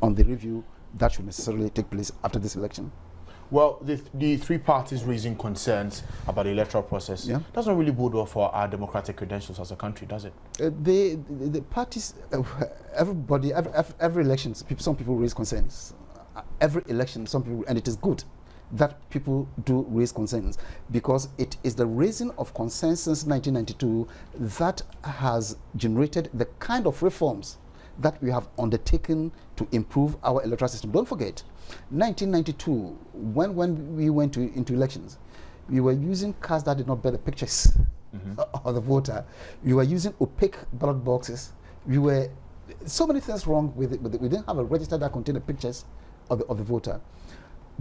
on the review that should necessarily take place after this election. Well, the three parties raising concerns about the electoral process doesn't really bode well for our democratic credentials as a country, does it? The parties, everybody, every election, some people raise concerns. Every election, some people, and it is good that people do raise concerns, because it is the raising of concerns since 1992 that has generated the kind of reforms that we have undertaken to improve our electoral system. Don't forget, 1992, when we went into elections, we were using cards that did not bear the pictures of the voter. We were using opaque ballot boxes. We were so many things wrong with it. We didn't have a register that contained the pictures of the voter.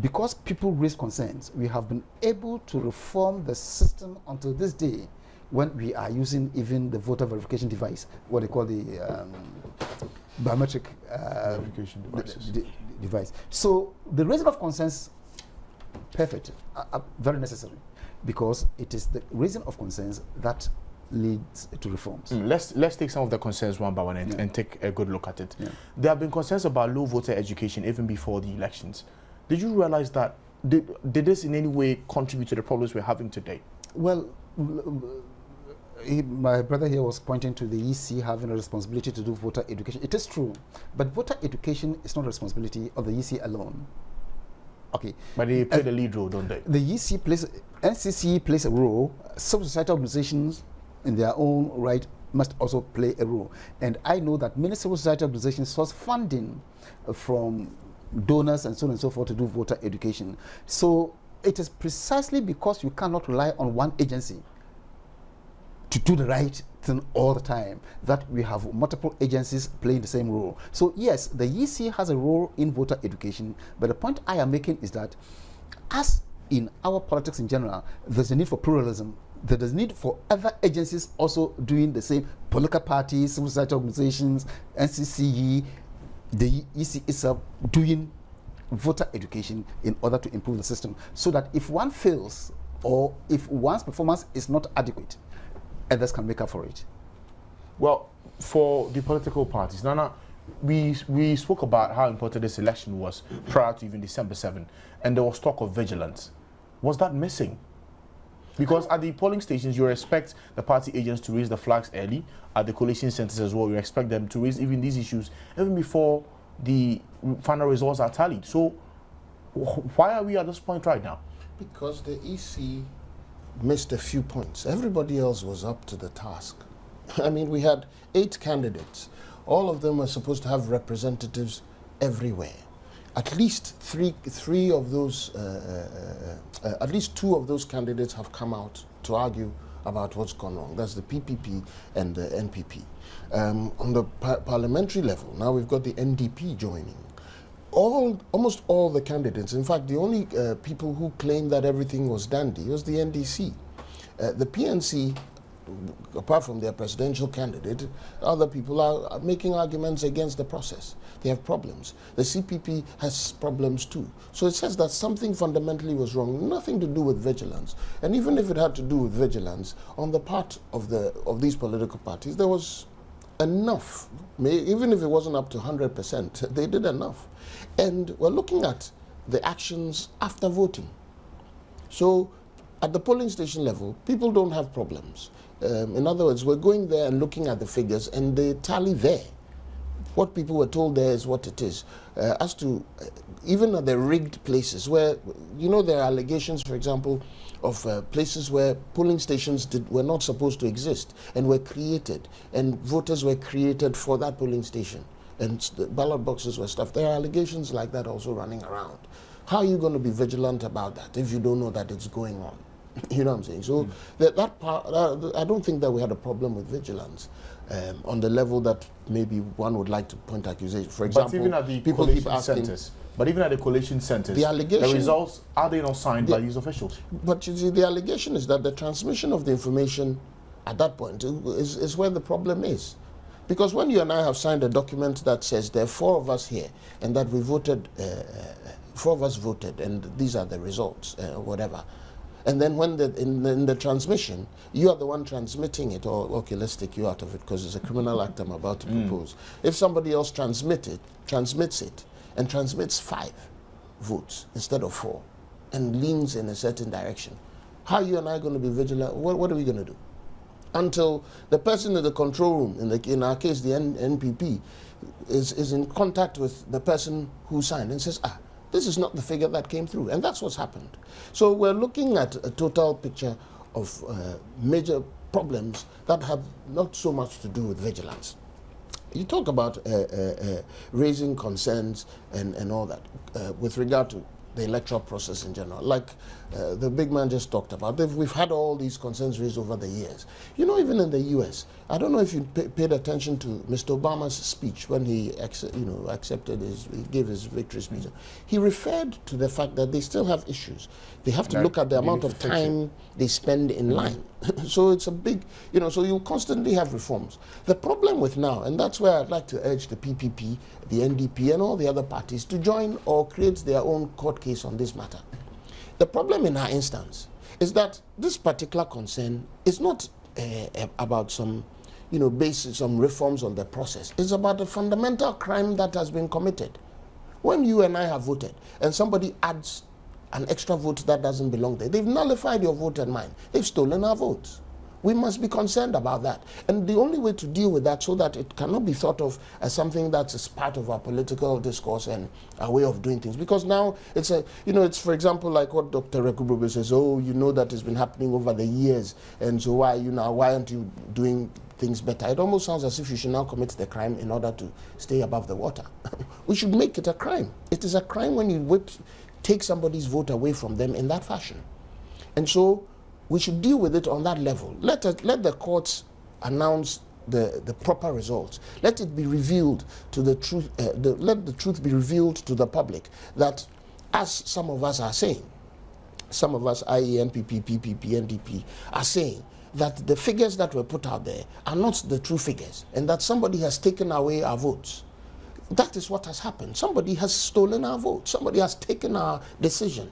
Because people raise concerns, we have been able to reform the system until this day, when we are using even the voter verification device, what they call the biometric verification device. So the raising of concerns, perfect, very necessary, because it is the raising of concerns that leads to reforms. Let's take some of the concerns one by one and take a good look at it. There have been concerns about low voter education even before the elections. Did you realize that? Did this in any way contribute to the problems we're having today? Well, my brother here was pointing to the EC having a responsibility to do voter education. It is true, but voter education is not a responsibility of the EC alone. Okay. But they play the lead role, don't they? The EC plays, NCC plays a role. Civil society organizations, in their own right, must also play a role. And I know that many civil society organizations source funding from donors and so on and so forth to do voter education. So it is precisely because you cannot rely on one agency to do the right thing all the time that we have multiple agencies playing the same role. So yes, the EC has a role in voter education, but the point I am making is that as in our politics in general, there's a need for pluralism. There is a need for other agencies also doing the same, political parties, civil society organizations, NCCE, the EC is doing voter education in order to improve the system, so that if one fails or if one's performance is not adequate, others can make up for it. Well, for the political parties, Nana, we spoke about how important this election was prior to even December 7, and there was talk of vigilance. Was that missing? Because at the polling stations, you expect the party agents to raise the flags early. At the collation centers as well, you expect them to raise even these issues even before the final results are tallied. So why are we at this point right now? Because the EC missed a few points. Everybody else was up to the task. I mean, we had 8 candidates. All of them were supposed to have representatives everywhere. At least three of those, at least 2 of those candidates have come out to argue about what's gone wrong. That's the PPP and the NPP. On the parliamentary level, now we've got the NDP joining. Almost all the candidates, in fact, the only people who claimed that everything was dandy was the NDC. The PNC, apart from their presidential candidate, other people are making arguments against the process. They have problems. The CPP has problems too. So it says that something fundamentally was wrong, nothing to do with vigilance. And even if it had to do with vigilance, on the part of these political parties, there was enough. Even if it wasn't up to 100%, they did enough. And we're looking at the actions after voting. So at the polling station level, people don't have problems. In other words, we're going there and looking at the figures, and they tally there. What people were told there is what it is. As to even at the rigged places where, you know, there are allegations, for example, of places where polling stations were not supposed to exist and were created, and voters were created for that polling station, and the ballot boxes were stuffed. There are allegations like that also running around. How are you going to be vigilant about that if you don't know that it's going on? You know what I'm saying? So that part, I don't think that we had a problem with vigilance on the level that maybe one would like to point accusation. For example, but even at the people keep collation asking, centers, but even at the collation centers, the allegation, the results, are they not signed by these officials? But you see, the allegation is that the transmission of the information at that point is where the problem is. Because when you and I have signed a document that says there are 4 of us here and that we voted, 4 of us voted and these are the results, whatever. And then when in the transmission, you are the one transmitting it, or okay, let's take you out of it because it's a criminal act I'm about to propose. If somebody else transmits it, and transmits 5 votes instead of 4, and leans in a certain direction, how are you and I going to be vigilant? What are we going to do? Until the person in the control room, in our case the NPP, is in contact with the person who signed and says, this is not the figure that came through. And that's what's happened. So we're looking at a total picture of major problems that have not so much to do with vigilance. You talk about raising concerns and all that with regard to the electoral process in general. Like the big man just talked about, we've had all these concerns raised over the years. You know, even in the US, I don't know if you paid attention to Mr. Obama's speech when he he gave his victory speech. He referred to the fact that they still have issues. They have to look at the amount of time they spend in line. So it's a big, so you'll constantly have reforms. The problem with now, and that's where I'd like to urge the PPP, the NDP, and all the other parties to join or create their own court case on this matter. The problem in our instance is that this particular concern is not about some, some reforms on the process. It's about the fundamental crime that has been committed. When you and I have voted and somebody adds an extra vote that doesn't belong there, they've nullified your vote and mine. They've stolen our votes. We must be concerned about that. And the only way to deal with that so that it cannot be thought of as something that's part of our political discourse and our way of doing things. Because now it's it's, for example, like what Dr. Rekubube says, that it's been happening over the years. And so why aren't you doing things better? It almost sounds as if you should now commit the crime in order to stay above the water. We should make it a crime. It is a crime when you take somebody's vote away from them in that fashion. And so we should deal with it on that level. Let the courts announce the proper results. Let it be revealed to the truth. Let the truth be revealed to the public. That, as some of us are saying, some of us, i.e. NPP, PPP, NDP, are saying that the figures that were put out there are not the true figures, and that somebody has taken away our votes. that is what has happened. Somebody has stolen our vote. Somebody has taken our decision,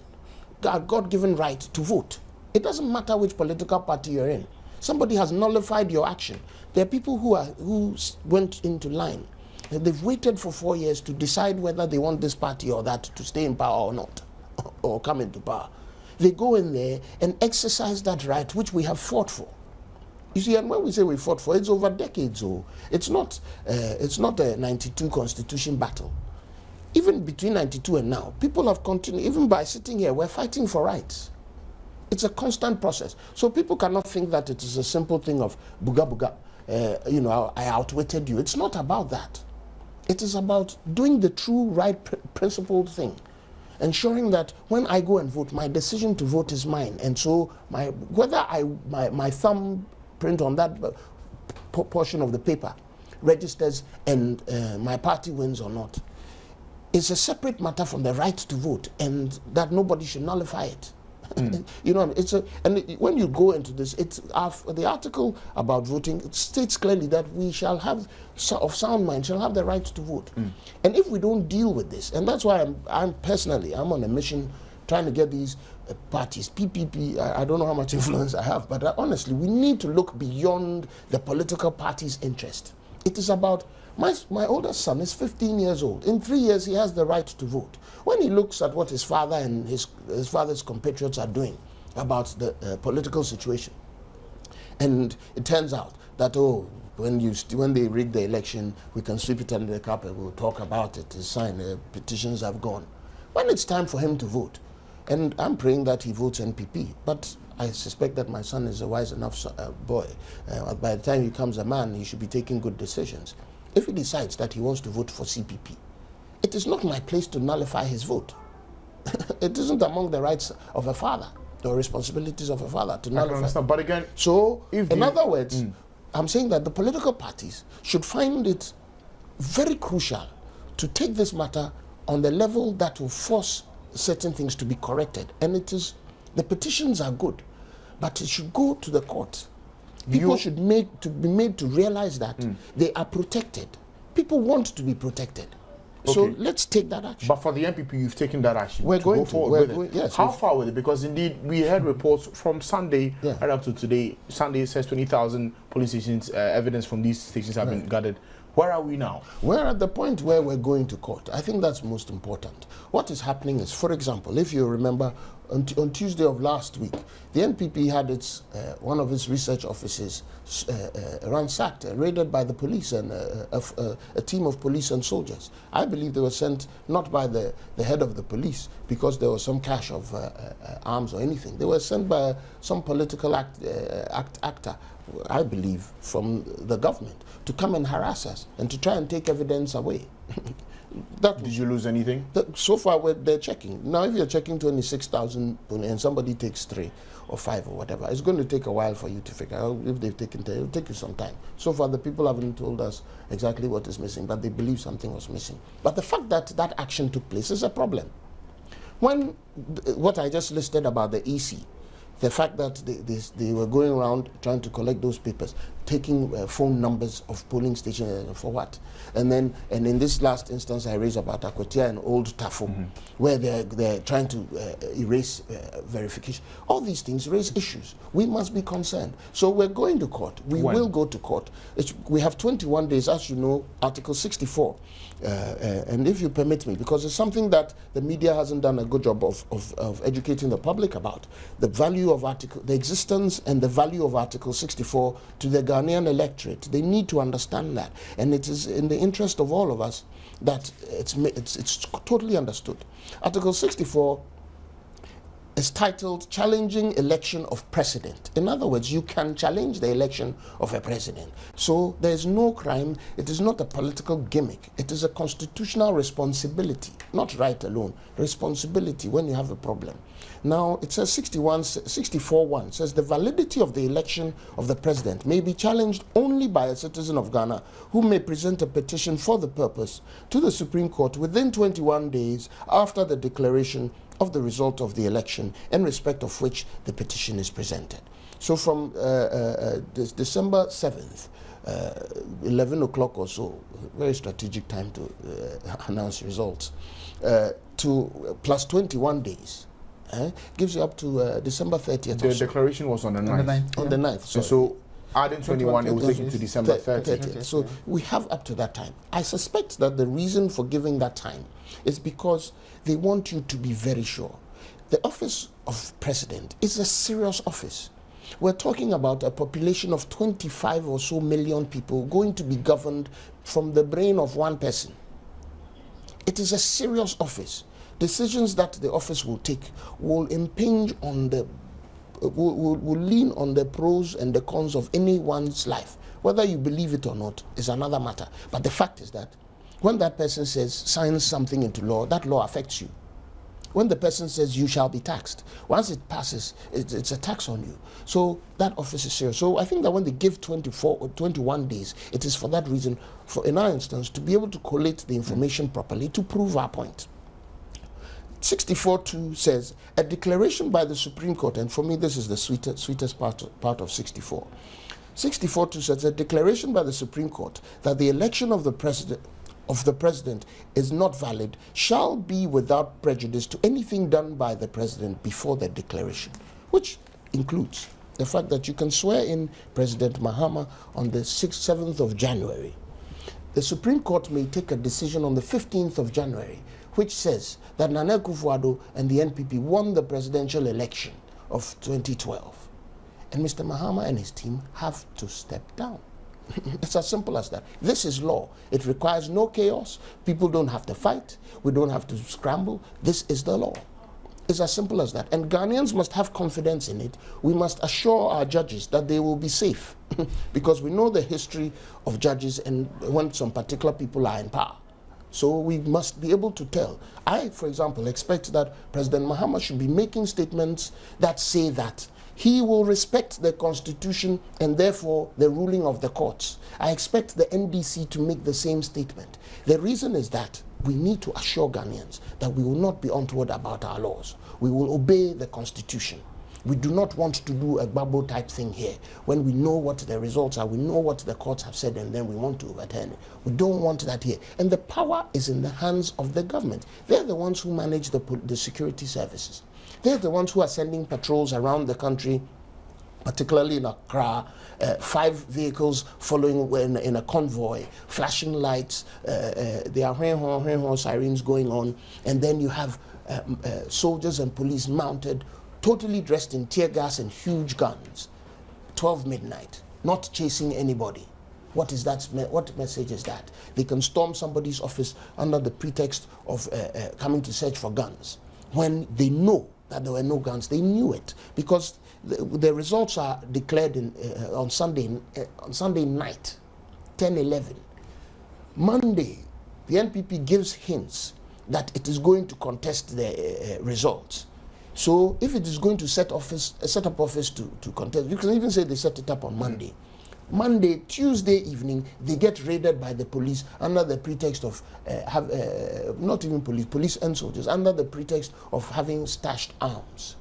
our God-given right to vote. It doesn't matter which political party you're in. Somebody has nullified your action. There are people who went into line. They've waited for 4 years to decide whether they want this party or that to stay in power or not, or come into power. They go in there and exercise that right which we have fought for. You see, and when we say we fought for, it's over decades old. It's not a 92 constitution battle. Even between 92 and now, people have continued, even by sitting here, we're fighting for rights. It's a constant process. So people cannot think that it is a simple thing of buga buga, I outwitted you. It's not about that. It is about doing the true, right, principled thing. Ensuring that when I go and vote, my decision to vote is mine. And so whether my thumb print on that portion of the paper registers and my party wins or not, it's a separate matter from the right to vote, and that nobody should nullify it. You know, when you go into this, the article about voting, it states clearly that we shall have, of sound mind, shall have the right to vote. And if we don't deal with this, and that's why I'm personally on a mission trying to get these parties, PPP, I don't know how much influence I have, but honestly, we need to look beyond the political party's interest. It is about, my oldest son is 15 years old. In 3 years, he has the right to vote. When he looks at what his father and his father's compatriots are doing about the political situation, and it turns out that, when they rig the election, we can sweep it under the carpet, we'll talk about it, it's signed, petitions have gone. When it's time for him to vote, and I'm praying that he votes NPP, but I suspect that my son is a wise enough boy. By the time he becomes a man, he should be taking good decisions. If he decides that he wants to vote for CPP, it is not my place to nullify his vote. It isn't among the rights of a father, the responsibilities of a father to nullify. But again, so in other words, I'm saying that the political parties should find it very crucial to take this matter on the level that will force certain things to be corrected. And the petitions are good, but it should go to the court. People should be made to realize that they are protected. People want to be protected. Okay. So let's take that action. But for the NPP, you've taken that action. We're going to. Yes. How far with it? Because indeed, we heard reports from Sunday right up to today. Sunday says 20,000 police stations, evidence from these stations have been gathered. Where are we now? We're at the point where we're going to court. I think that's most important. What is happening is, for example, if you remember, on Tuesday of last week, the NPP had one of its research offices ransacked, raided by the police and a team of police and soldiers. I believe they were sent not by the head of the police because there was some cache of arms or anything. They were sent by some political actor, I believe, from the government to come and harass us and to try and take evidence away. Did you lose anything? So far, they're checking. Now, if you're checking 26,000 and somebody takes 3 or 5 or whatever, it's going to take a while for you to figure out if they've taken 10. It'll take you some time. So far, the people haven't told us exactly what is missing, but they believe something was missing. But the fact that that action took place is a problem. When what I just listed about the EC, the fact that they were going around trying to collect those papers, taking phone numbers of polling stations for what? And in this last instance I raised about Akwatia and Old Tafo, where they're trying to erase verification. All these things raise issues. We must be concerned. So we're going to court. We will go to court. We have 21 days, as you know, Article 64. And if you permit me, because it's something that the media hasn't done a good job of educating the public about, the value of the existence and the value of Article 64 to the Ghanaian electorate. They need to understand that, and it is in the interest of all of us that it's totally understood. Article 64 is titled Challenging Election of President. In other words, you can challenge the election of a president. So there is no crime. It is not a political gimmick. It is a constitutional responsibility, not right alone. Responsibility when you have a problem. Now, it says 64.1 says the validity of the election of the president may be challenged only by a citizen of Ghana who may present a petition for the purpose to the Supreme Court within 21 days after the declaration of the result of the election in respect of which the petition is presented. So from December 7th, 11 o'clock or so, very strategic time to announce results, to plus 21 days, gives you up to December 30th. The declaration was on the 9th. On the 9th, sorry. So adding 21, it will take you to December 30th. So we have up to that time. I suspect that the reason for giving that time is because they want you to be very sure. The office of president is a serious office. We're talking about a population of 25 or so million people going to be governed from the brain of one person. It is a serious office. Decisions that the office will take will impinge on the, will lean on the pros and the cons of anyone's life. Whether you believe it or not is another matter. But the fact is that when that person says, signs something into law, that law affects you. When the person says you shall be taxed, once it passes, it's a tax on you. So that office is serious. So I think that when they give 24 or 21 days, it is for that reason, for in our instance, to be able to collate the information properly to prove our point. 64.2 says, a declaration by the Supreme Court, and for me this is the sweetest part of 64. 64.2 says, a declaration by the Supreme Court that the election of the president is not valid shall be without prejudice to anything done by the president before the declaration, which includes the fact that you can swear in President Mahama on the 7th of January. The Supreme Court may take a decision on the 15th of January, which says that Nana Akufo-Addo and the NPP won the presidential election of 2012. And Mr. Mahama and his team have to step down. It's as simple as that. This is law. It requires no chaos. People don't have to fight. We don't have to scramble. This is the law. It's as simple as that. And Ghanaians must have confidence in it. We must assure our judges that they will be safe because we know the history of judges and when some particular people are in power. So we must be able to tell. I, for example, expect that President Mahama should be making statements that say that he will respect the Constitution and therefore the ruling of the courts. I expect the NDC to make the same statement. The reason is that we need to assure Ghanaians that we will not be untoward about our laws. We will obey the Constitution. We do not want to do a bubble type thing here. When we know what the results are, we know what the courts have said, and then we want to overturn it. We don't want that here. And the power is in the hands of the government. They're the ones who manage the security services. They're the ones who are sending patrols around the country, particularly in Accra, 5 vehicles following in a convoy, flashing lights, there are sirens going on, and then you have soldiers and police mounted, totally dressed in tear gas and huge guns, 12 midnight, not chasing anybody. What is that? What message is that? They can storm somebody's office under the pretext of coming to search for guns. When they know that there were no guns, they knew it because the results are declared on Sunday night, 10-11. Monday, the NPP gives hints that it is going to contest the results. So if it is going to set up office to contest, you can even say they set it up on Monday. Monday, Tuesday evening, they get raided by the police under the pretext of not even police and soldiers, under the pretext of having stashed arms.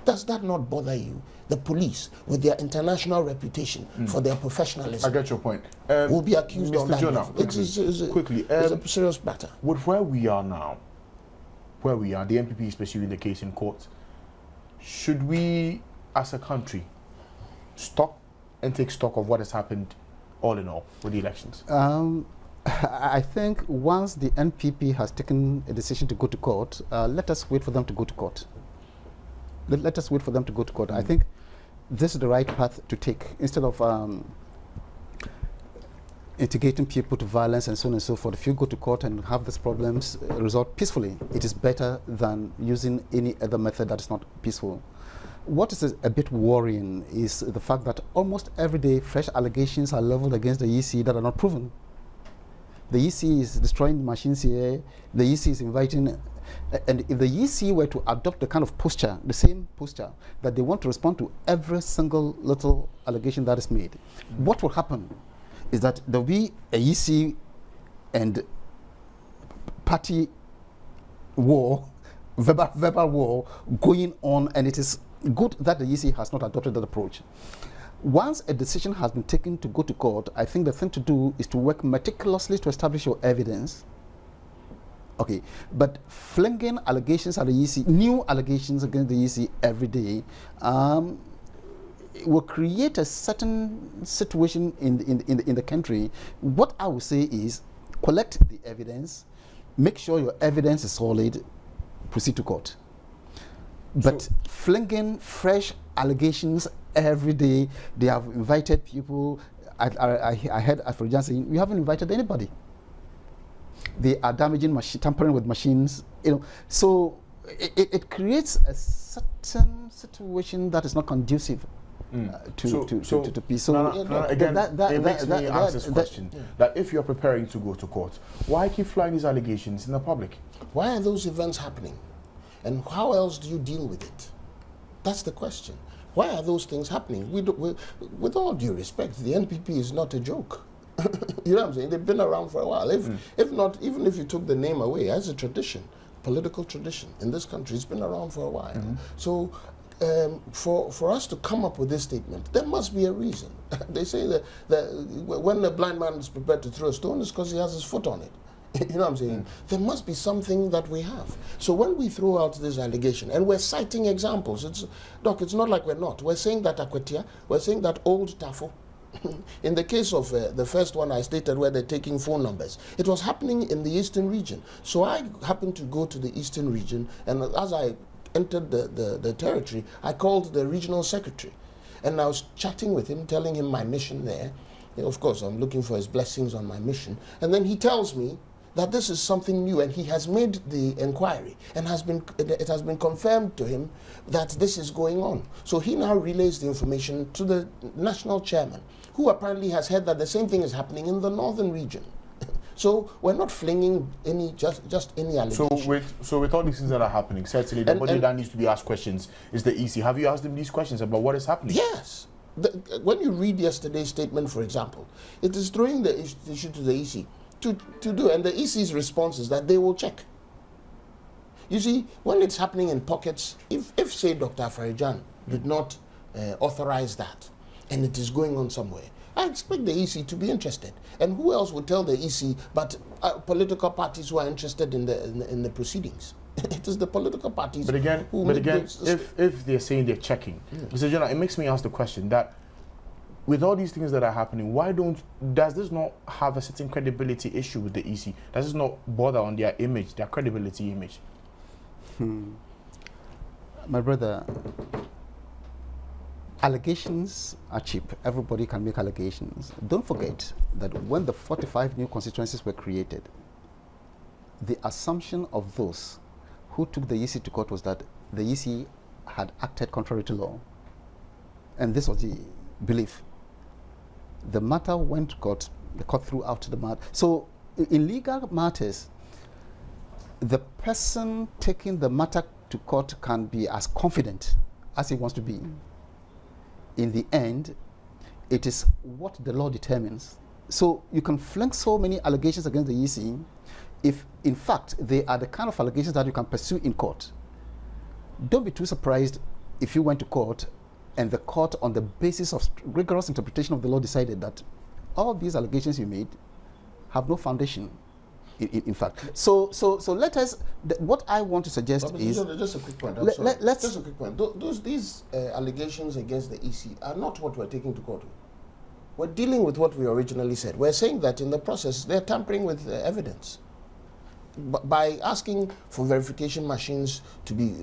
Does that not bother you? The police, with their international reputation for their professionalism, I get your point. will be accused Mr. on that. Jonah, Quickly, it's a serious matter. With where we are now, the NPP is pursuing the case in court. Should we, as a country, stop and take stock of what has happened, all in all, with the elections? I think once the NPP has taken a decision to go to court, let us wait for them to go to court. Let us wait for them to go to court. I think this is the right path to take. Instead of instigating people to violence and so on and so forth, if you go to court and have these problems resolved peacefully, it is better than using any other method that is not peaceful. What is a bit worrying is the fact that almost every day fresh allegations are leveled against the EC that are not proven. The EC is destroying machines here, the EC is inviting, and if the EC were to adopt the kind of posture, the same posture, that they want to respond to every single little allegation that is made, what will happen is that there will be a EC and party war, verbal war going on, and it is good that the EC has not adopted that approach. Once a decision has been taken to go to court, I think the thing to do is to work meticulously to establish your evidence. Okay, but flinging allegations at the EC, new allegations against the EC every day, will create a certain situation in the country. What I would say is collect the evidence, make sure your evidence is solid, proceed to court. But so, flinging fresh allegations every day, they have invited people. I heard Afrojan saying, we haven't invited anybody. They are damaging tampering with machines, So it creates a certain situation that is not conducive to peace. So again, it makes me ask this question: that if you're preparing to go to court, why keep flying these allegations in the public? Why are those events happening, and how else do you deal with it? That's the question. Why are those things happening? With all due respect, the NPP is not a joke. You know what I'm saying? They've been around for a while. If not, even if you took the name away, as a tradition, political tradition in this country, it's been around for a while. So for us to come up with this statement, there must be a reason. They say that when a blind man is prepared to throw a stone, it's because he has his foot on it. You know what I'm saying? There must be something that we have. So when we throw out this allegation, and we're citing examples, Doc, it's not like we're not. We're saying that Akwetia, we're saying that Old Tafo. In the case of the first one I stated where they're taking phone numbers, it was happening in the eastern region. So I happened to go to the eastern region, and as I entered the territory, I called the regional secretary. And I was chatting with him, telling him my mission there. Of course, I'm looking for his blessings on my mission. And then he tells me that this is something new, and he has made the inquiry, and it has been confirmed to him that this is going on. So he now relays the information to the national chairman, who apparently has heard that the same thing is happening in the northern region. So we're not flinging just any allegation. So with all these things that are happening, certainly the body that needs to be asked questions is the EC. Have you asked them these questions about what is happening? Yes. When you read yesterday's statement, for example, it is throwing the issue to the EC to do, and the EC's response is that they will check. You see, when it's happening in pockets, if say Dr. Afarijan did not authorize that, and it is going on somewhere, I expect the EC to be interested. And who else would tell the EC but political parties who are interested in the proceedings? It is the political parties. But again, if they're saying they're checking, Mr. General, it makes me ask the question that with all these things that are happening, does this not have a certain credibility issue with the EC? Does this not bother on their image, their credibility image? My brother, allegations are cheap. Everybody can make allegations. Don't forget that when the 45 new constituencies were created, the assumption of those who took the EC to court was that the EC had acted contrary to law. And this was the belief. The matter went to court, the court threw out the matter. So in legal matters, the person taking the matter to court can be as confident as he wants to be. In the end, it is what the law determines. So you can fling so many allegations against the EC if, in fact, they are the kind of allegations that you can pursue in court. Don't be too surprised if you went to court and the court, on the basis of rigorous interpretation of the law, decided that all these allegations you made have no foundation, in fact. So let us, what I want to suggest is... Just a quick point, just a quick point. These allegations against the EC are not what we're taking to court. We're dealing with what we originally said. We're saying that in the process, they're tampering with evidence. By asking for verification machines to be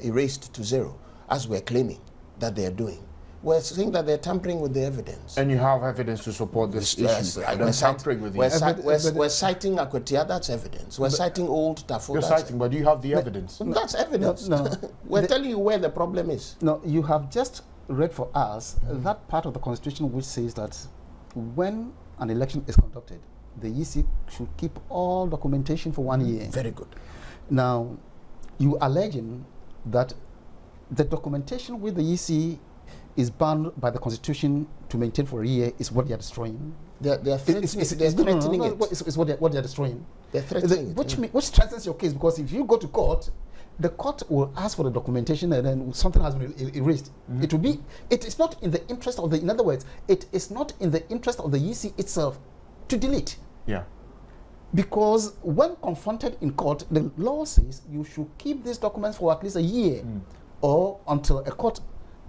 erased to zero, as we're claiming that they're doing, we're saying that they're tampering with the evidence. And you have evidence to support this issue. We're citing Akwetia, that's evidence. We're citing Old Tafo. You're citing, but do you have the evidence? That's evidence. No. We're telling you where the problem is. No, you have just read for us that part of the Constitution which says that when an election is conducted, the EC should keep all documentation for 1 year. Very good. Now, you are alleging that the documentation with the EC is bound by the Constitution to maintain for a year is what they are destroying. They're threatening it. It's what they're destroying. They're threatening it. Which strengthens your case, because if you go to court the court will ask for the documentation and then something has been erased. It will be, it is not in the interest of the, in other words, it is not in the interest of the EC itself to delete. Yeah. Because when confronted in court, the law says you should keep these documents for at least a year or until a court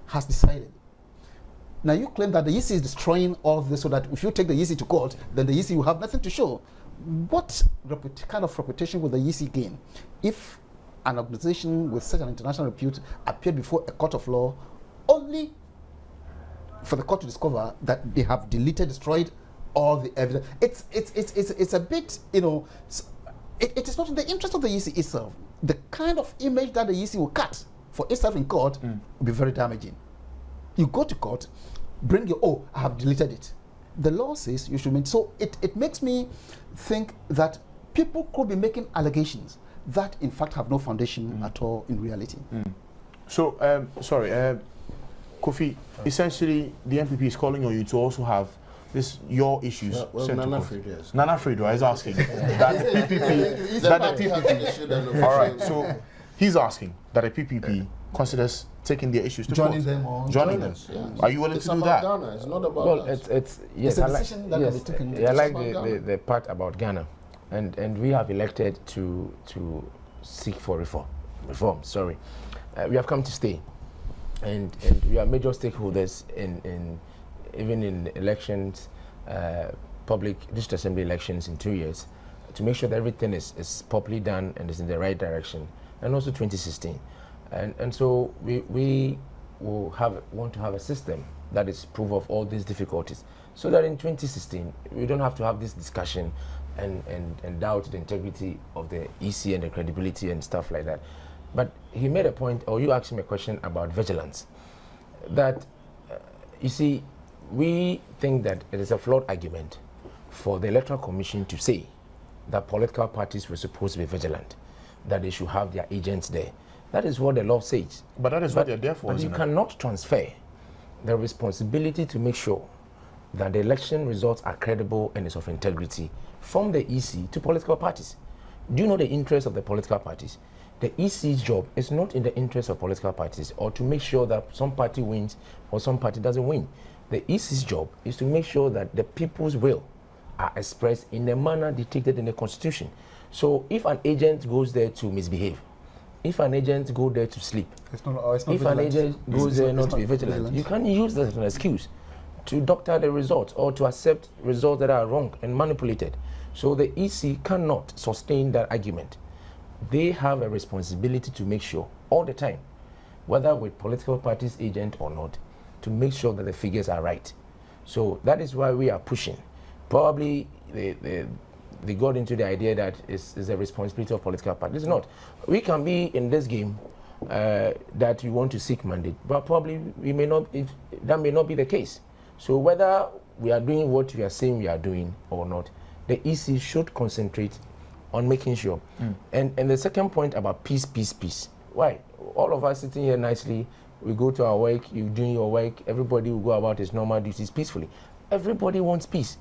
has decided. Now you claim that the EC is destroying all of this so that if you take the EC to court, then the EC will have nothing to show. What kind of reputation will the EC gain if an organization with such an international repute appeared before a court of law only for the court to discover that they have deleted, destroyed all the evidence? It's a bit, you know, it is not in the interest of the EC itself. The kind of image that the EC will cut for itself in court will be very damaging. You go to court, bring your, oh, I have deleted it. The law says you should make, so it makes me think that people could be making allegations that in fact have no foundation at all in reality. So, Kofi, essentially the MPP is calling on you to also have this, your issues. Well, Nana Frido, yes. Nana Frido is asking that the PPP, all right, so he's asking that the PPP considers taking their issues to joining court. them or joining them. Yeah. Are you willing It's to do about that? Ghana. It's not about Well, us. yes, It's a I like, decision that can be yes, taken. I like It's about the part about Ghana, and we have elected to seek for reform. Sorry, we have come to stay, and we are major stakeholders in even in elections, public district assembly elections in 2 years, to make sure that everything is properly done and is in the right direction, and also 2016, and so we will want to have a system that is proof of all these difficulties, so that in 2016 we don't have to have this discussion and doubt the integrity of the EC and the credibility and stuff like that. But he made a point, or you asked him a question about vigilance, that you see, we think that it is a flawed argument for the Electoral Commission to say that political parties were supposed to be vigilant, that they should have their agents there. That is what the law says. But that is what they're there for, But you isn't it? cannot transfer the responsibility to make sure that the election results are credible and is of integrity from the EC to political parties. Do you know the interest of the political parties? The EC's job is not in the interest of political parties or to make sure that some party wins or some party doesn't win. The EC's job is to make sure that the people's will are expressed in the manner dictated in the Constitution. So if an agent goes there to misbehave, if an agent goes there to sleep, It's not if vigilant. an agent goes there not to be vigilant, you can't use that as an excuse to doctor the results or to accept results that are wrong and manipulated. So the EC cannot sustain that argument. They have a responsibility to make sure all the time, whether with political parties agent or not, to make sure that the figures are right. So that is why we are pushing. Probably they got into the idea that it's a responsibility of political parties. It's not. We can be in this game that we want to seek mandate, but probably we may not. That may not be the case. So whether we are doing what we are saying we are doing or not, the EC should concentrate on making sure. And the second point about peace. Why? All of us sitting here nicely, we go to our work, you doing your work, everybody will go about his normal duties peacefully. Everybody wants peace.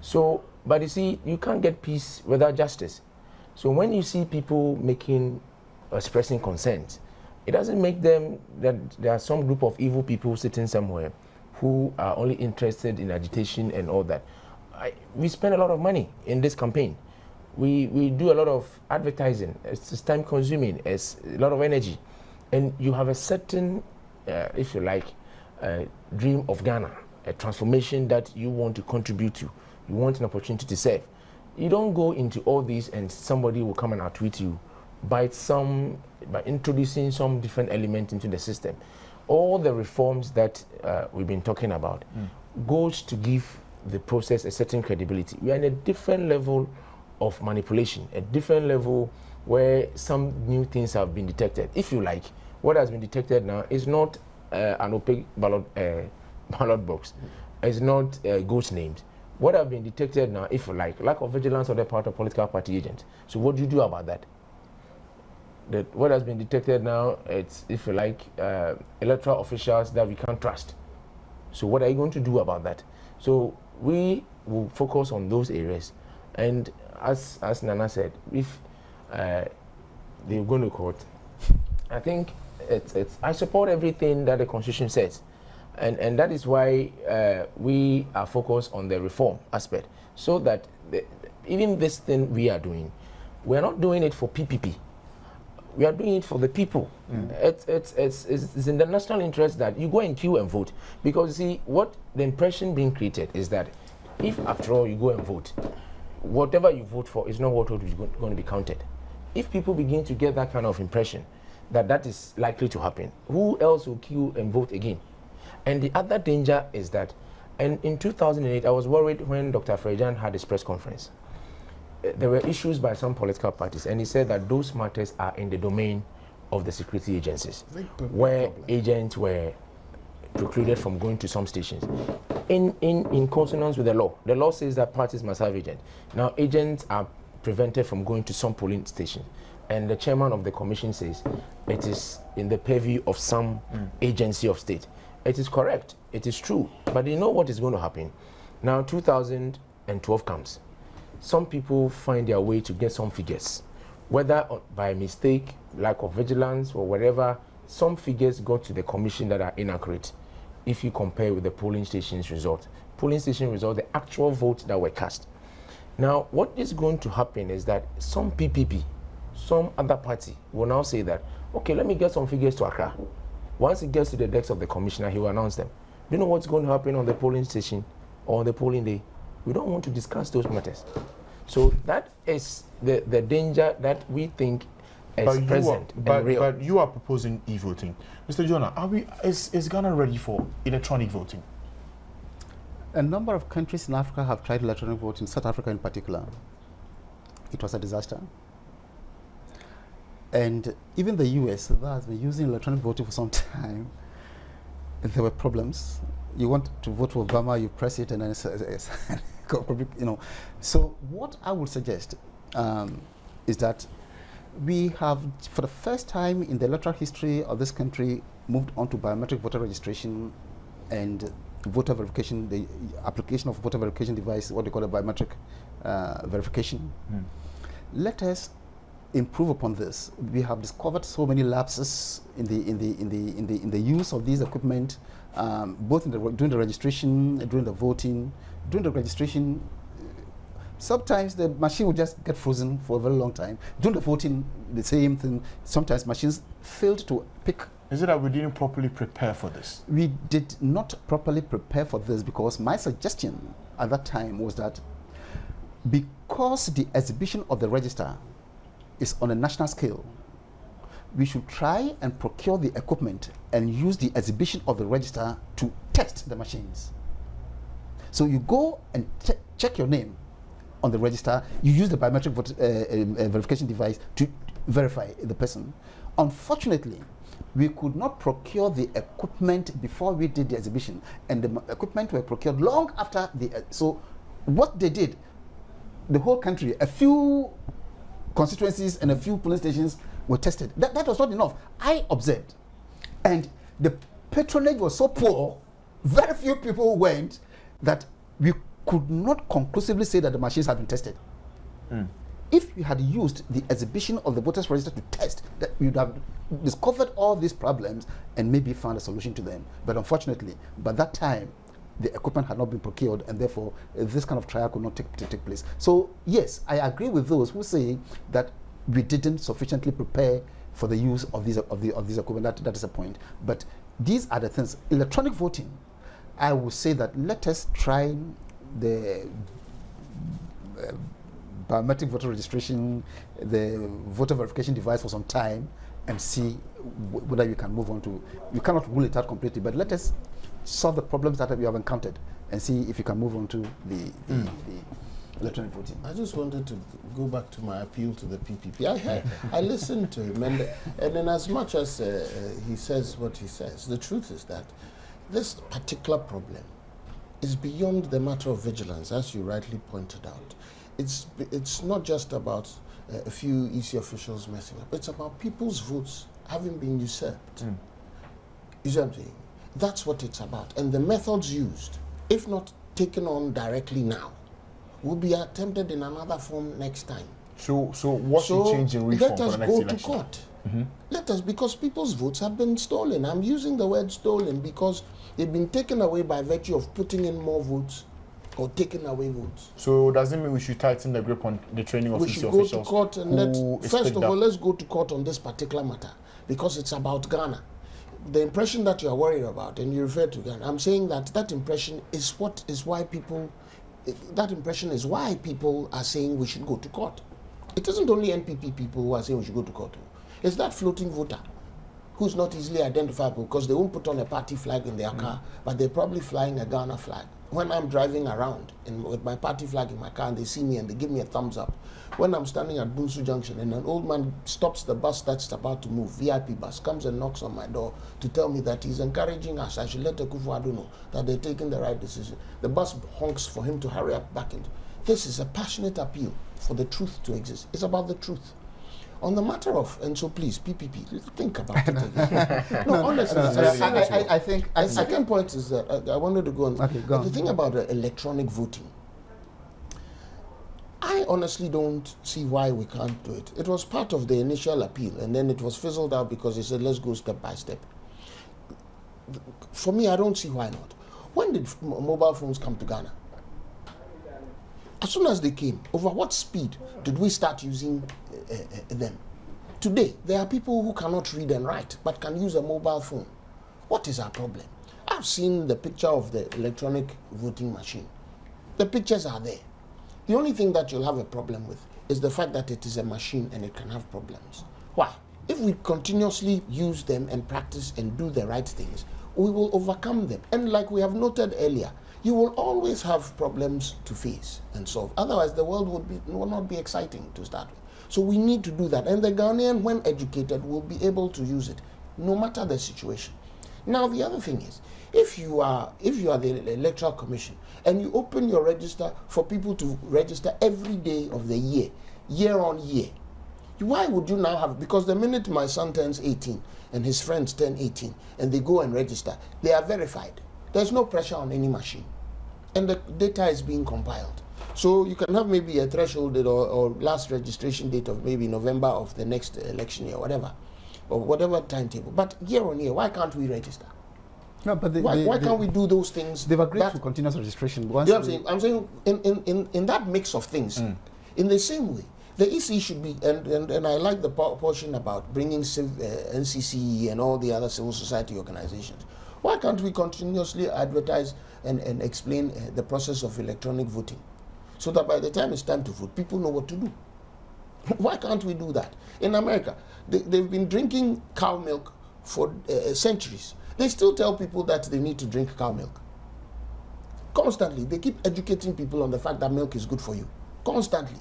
So, but you see, you can't get peace without justice. So when you see people expressing concerns, it doesn't make them that there are some group of evil people sitting somewhere who are only interested in agitation and all that. We spend a lot of money in this campaign. We do a lot of advertising. It's time consuming. It's a lot of energy. And you have a certain, if you like, dream of Ghana, a transformation that you want to contribute to. You want an opportunity to serve. You don't go into all these and somebody will come and outwit you by introducing some different element into the system. All the reforms that we've been talking about goes to give the process a certain credibility. We are in a different level of manipulation, a different level where some new things have been detected. If you like, what has been detected now is not an opaque ballot box. It's not ghost names. What have been detected now, if you like, lack of vigilance on the part of political party agents. So what do you do about that? What has been detected now, it's, if you like, electoral officials that we can't trust. So what are you going to do about that? So we will focus on those areas. And as Nana said, if they're going to court, I think I support everything that the Constitution says. And that is why we are focused on the reform aspect, so that even this thing we are doing, we're not doing it for PPP. We are doing it for the people. It's in the national interest that you go and queue and vote. Because you see, what the impression being created is that if after all you go and vote, whatever you vote for is not what is going to be counted. If people begin to get that kind of impression that is likely to happen, who else will queue and vote again? And the other danger is that, and in 2008, I was worried when Dr. Frejan had his press conference. There were issues by some political parties, and he said that those matters are in the domain of the security agencies, where agents were precluded from going to some stations. In consonance with the law. The law says that parties must have agents. Now, agents are prevented from going to some polling stations. And the chairman of the commission says it is in the purview of some agency of state. It is correct. It is true. But you know what is going to happen? Now, 2012 comes. Some people find their way to get some figures. Whether by mistake, lack of vigilance, or whatever, some figures go to the commission that are inaccurate if you compare with the polling station's result. Polling station result, the actual votes that were cast. Now, what is going to happen is that some PPP, some other party will now say that, okay, let me get some figures to Accra. Once it gets to the desk of the commissioner, he will announce them. Do you know what's going to happen on the polling station or on the polling day? We don't want to discuss those matters. So that is the danger that we think is present and real. But you are proposing e-voting. Mr. Jonah, is Ghana ready for electronic voting? A number of countries in Africa have tried electronic voting, South Africa in particular. It was a disaster. And even the US, that has been using electronic voting for some time, there were problems. You want to vote for Obama, you press it, and then it's you know. So what I would suggest is that we have, for the first time in the electoral history of this country, moved on to biometric voter registration and voter verification, the application of voter verification device, what they call a biometric verification. Let us improve upon this. We have discovered so many lapses in the use of these equipment, both during the registration, during the voting. During the registration, sometimes the machine will just get frozen for a very long time. During the voting, the same thing. Sometimes machines failed to pick. Is it that we didn't properly prepare for this? We did not properly prepare for this, because my suggestion at that time was that because the exhibition of the register is on a national scale, we should try and procure the equipment and use the exhibition of the register to test the machines. So you go and check your name on the register, you use the biometric verification device to verify the person. Unfortunately, we could not procure the equipment before we did the exhibition, and the equipment were procured long after the. So what they did, the whole country, a few constituencies and a few polling stations were tested. That was not enough. I observed, and the patronage was so poor, very few people went, that we could not conclusively say that the machines had been tested. If we had used the exhibition of the voters register to test, that we would have discovered all these problems and maybe found a solution to them. But unfortunately, by that time, the equipment had not been procured, and therefore this kind of trial could not take place. So yes, I agree with those who say that we didn't sufficiently prepare for the use of these equipment. That is a point. But these are the things. Electronic voting, I would say that let us try the biometric voter registration, the voter verification device for some time, and see whether we can move on to. We cannot rule it out completely, but let us solve the problems that we have encountered and see if we can move on to the electronic voting. I just wanted to go back to my appeal to the PPP. I listened to him, and in as much as he says what he says, the truth is that this particular problem is beyond the matter of vigilance, as you rightly pointed out. It's not just about a few EC officials messing up. It's about people's votes having been usurped. You see what I'm saying? That's what it's about. And the methods used, if not taken on directly now, will be attempted in another form next time. So what's the change in reform for the next election? Let us go to court. Let us, because people's votes have been stolen. I'm using the word stolen because they've been taken away by virtue of putting in more votes or taking away votes. So does it mean we should tighten the grip on the training of We EC should go officials? to court and first of all, let's go to court on this particular matter because it's about Ghana. The impression that you are worried about, and you refer to Ghana, I'm saying that impression is why people are saying we should go to court. It isn't only NPP people who are saying we should go to court. It's that floating voter who's not easily identifiable because they won't put on a party flag in their car, but they're probably flying a Ghana flag. When I'm driving around with my party flag in my car and they see me and they give me a thumbs up, when I'm standing at Bunsu Junction and an old man stops the bus that's about to move, VIP bus, comes and knocks on my door to tell me that he's encouraging us, I should let Akufo-Addo know that they're taking the right decision. The bus honks for him to hurry up back in. This is a passionate appeal for the truth to exist. It's about the truth. On the matter of, and so please, PPP, think about it again. No, honestly, I think the second point is that I wanted to go on. Okay, go on. The thing about the electronic voting, I honestly don't see why we can't do it. It was part of the initial appeal, and then it was fizzled out because they said, let's go step by step. For me, I don't see why not. When did mobile phones come to Ghana? As soon as they came, over what speed did we start using them? Today, there are people who cannot read and write, but can use a mobile phone. What is our problem? I've seen the picture of the electronic voting machine. The pictures are there. The only thing that you'll have a problem with is the fact that it is a machine and it can have problems. Why? If we continuously use them and practice and do the right things, we will overcome them. And like we have noted earlier, you will always have problems to face and solve. Otherwise, the world will not be exciting to start with. So we need to do that. And the Ghanaian, when educated, will be able to use it, no matter the situation. Now, the other thing is, if you are the Electoral Commission, and you open your register for people to register every day of the year on year, why would you now have, because the minute my son turns 18 and his friends turn 18 and they go and register, they are verified. There's no pressure on any machine. And the data is being compiled. So you can have maybe a threshold date or last registration date of maybe November of the next election year, or whatever timetable. But year on year, why can't we register? No, but why can't we do those things? They've agreed to continuous registration. You know what I'm saying? In that mix of things, in the same way, the EC should be, and I like the portion about bringing NCC and all the other civil society organizations. Why can't we continuously advertise and explain the process of electronic voting so that by the time it's time to vote, people know what to do? Why can't we do that? In America, they've been drinking cow milk for centuries. They still tell people that they need to drink cow milk. Constantly, they keep educating people on the fact that milk is good for you. Constantly.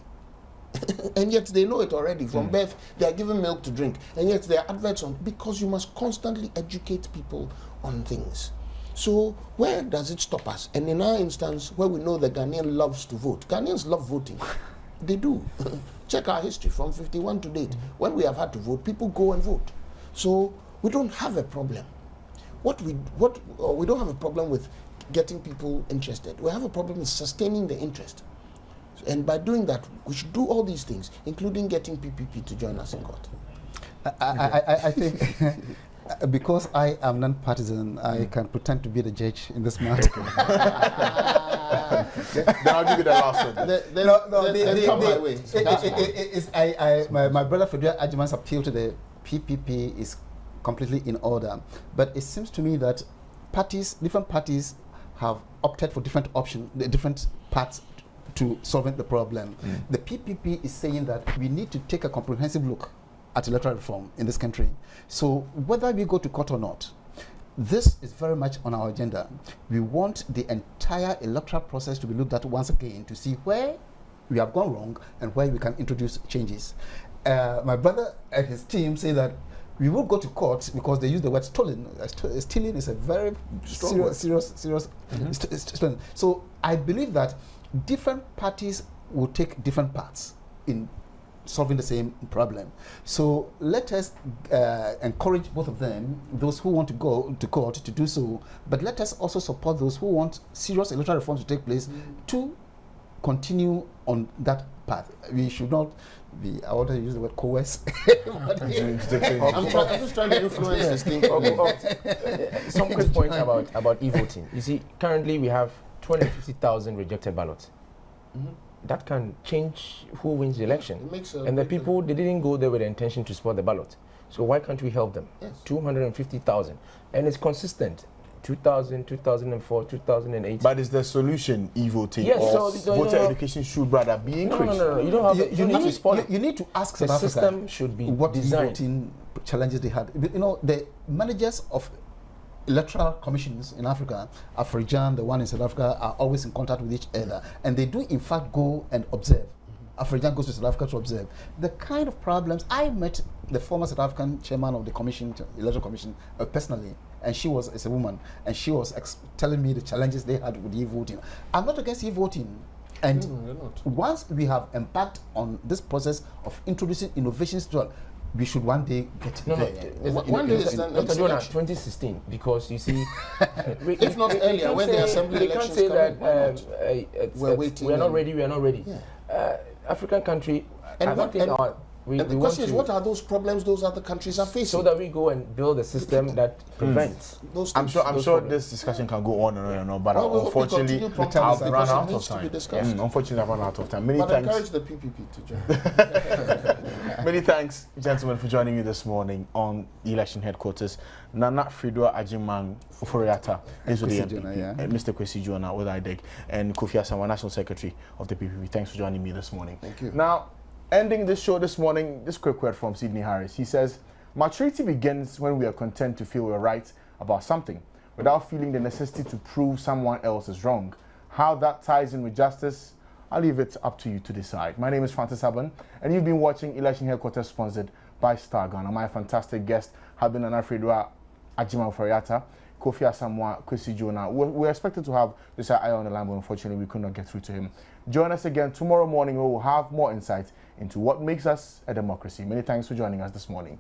And yet they know it already. From birth, they are given milk to drink. And yet there are adverts on, because you must constantly educate people on things. So where does it stop us? And in our instance, where we know the Ghanaian loves to vote. Ghanaians love voting. They do. Check our history from 51 to date. When we have had to vote, people go and vote. So we don't have a problem. We don't have a problem with getting people interested. We have a problem with sustaining the interest. And by doing that, we should do all these things, including getting PPP to join us in court. I think because I am non-partisan, I can pretend to be the judge in this matter. Then I'll give you the last one. My brother Fedra Ajiman's appeal to the PPP is completely in order. But it seems to me that different parties have opted for different options, different paths to solving the problem. The PPP is saying that we need to take a comprehensive look at electoral reform in this country. So whether we go to court or not, this is very much on our agenda. We want the entire electoral process to be looked at once again to see where we have gone wrong and where we can introduce changes. My brother and his team say that we will go to court because they use the word stolen. Stealing is a very serious stolen. So I believe that different parties will take different paths in solving the same problem. So let us encourage both of them, those who want to go to court to do so, but let us also support those who want serious electoral reforms to take place to continue on that path. We should not be, I want to use the word coerce. I'm just trying to influence this thing. Some quick points about e-voting. You see, currently we have 250,000 rejected ballots. That can change who wins the election. And the people, they didn't go there with the intention to support the ballot. So why can't we help them? Yes. 250,000. And it's consistent. 2000, 2004, 2008. But is the solution e-voting? Yes, or so voter education should rather be increased? No. You don't have. You need to ask the South Africa system should be what designed. e-voting challenges they had. You know, the managers of electoral commissions in Africa, Afrijan, the one in South Africa, are always in contact with each other, and they do in fact go and observe. African goes to South Africa to observe the kind of problems. I met the former South African chairman of the commission, electoral commission, personally, and she was, as a woman, and she was telling me the challenges they had with e-voting. I'm not against e-voting, and once we have embarked on this process of introducing innovations to all, we should one day get there. One day is done. Dr. Jonah, 2016, because you see, if not earlier, when the assembly elections come, we're waiting. We are not ready. We are not ready. Yeah. African country, and I don't think our. The question is, what are those problems those other countries are facing? So that we go and build a system that prevents those things. I'm sure this discussion can go on and on, but unfortunately, I've run out of time. Unfortunately, I've run out of time. But thanks. Encourage the PPP to join. Many thanks, gentlemen, for joining me this morning on the election headquarters. Nana Fridua Ajiman Furiata, Mr. Kwesi Jonah, with IDEG, and Kofi Asamoah, National Secretary of the PPP. Thanks for joining me this morning. Thank you. Now, ending this show this morning, this quick word from Sidney Harris. He says, maturity begins when we are content to feel we're right about something without feeling the necessity to prove someone else is wrong. How that ties in with justice, I'll leave it up to you to decide. My name is Francis Aban, and you've been watching Election Headquarters, sponsored by Star Ghana. My fantastic guests have been Anafredua Ajiman Furiata, Kofi Asamoah, Kwesi Jonah. We're expected to have this eye on the line, but unfortunately we could not get through to him. Join us again tomorrow morning, where we'll have more insight into what makes us a democracy. Many thanks for joining us this morning.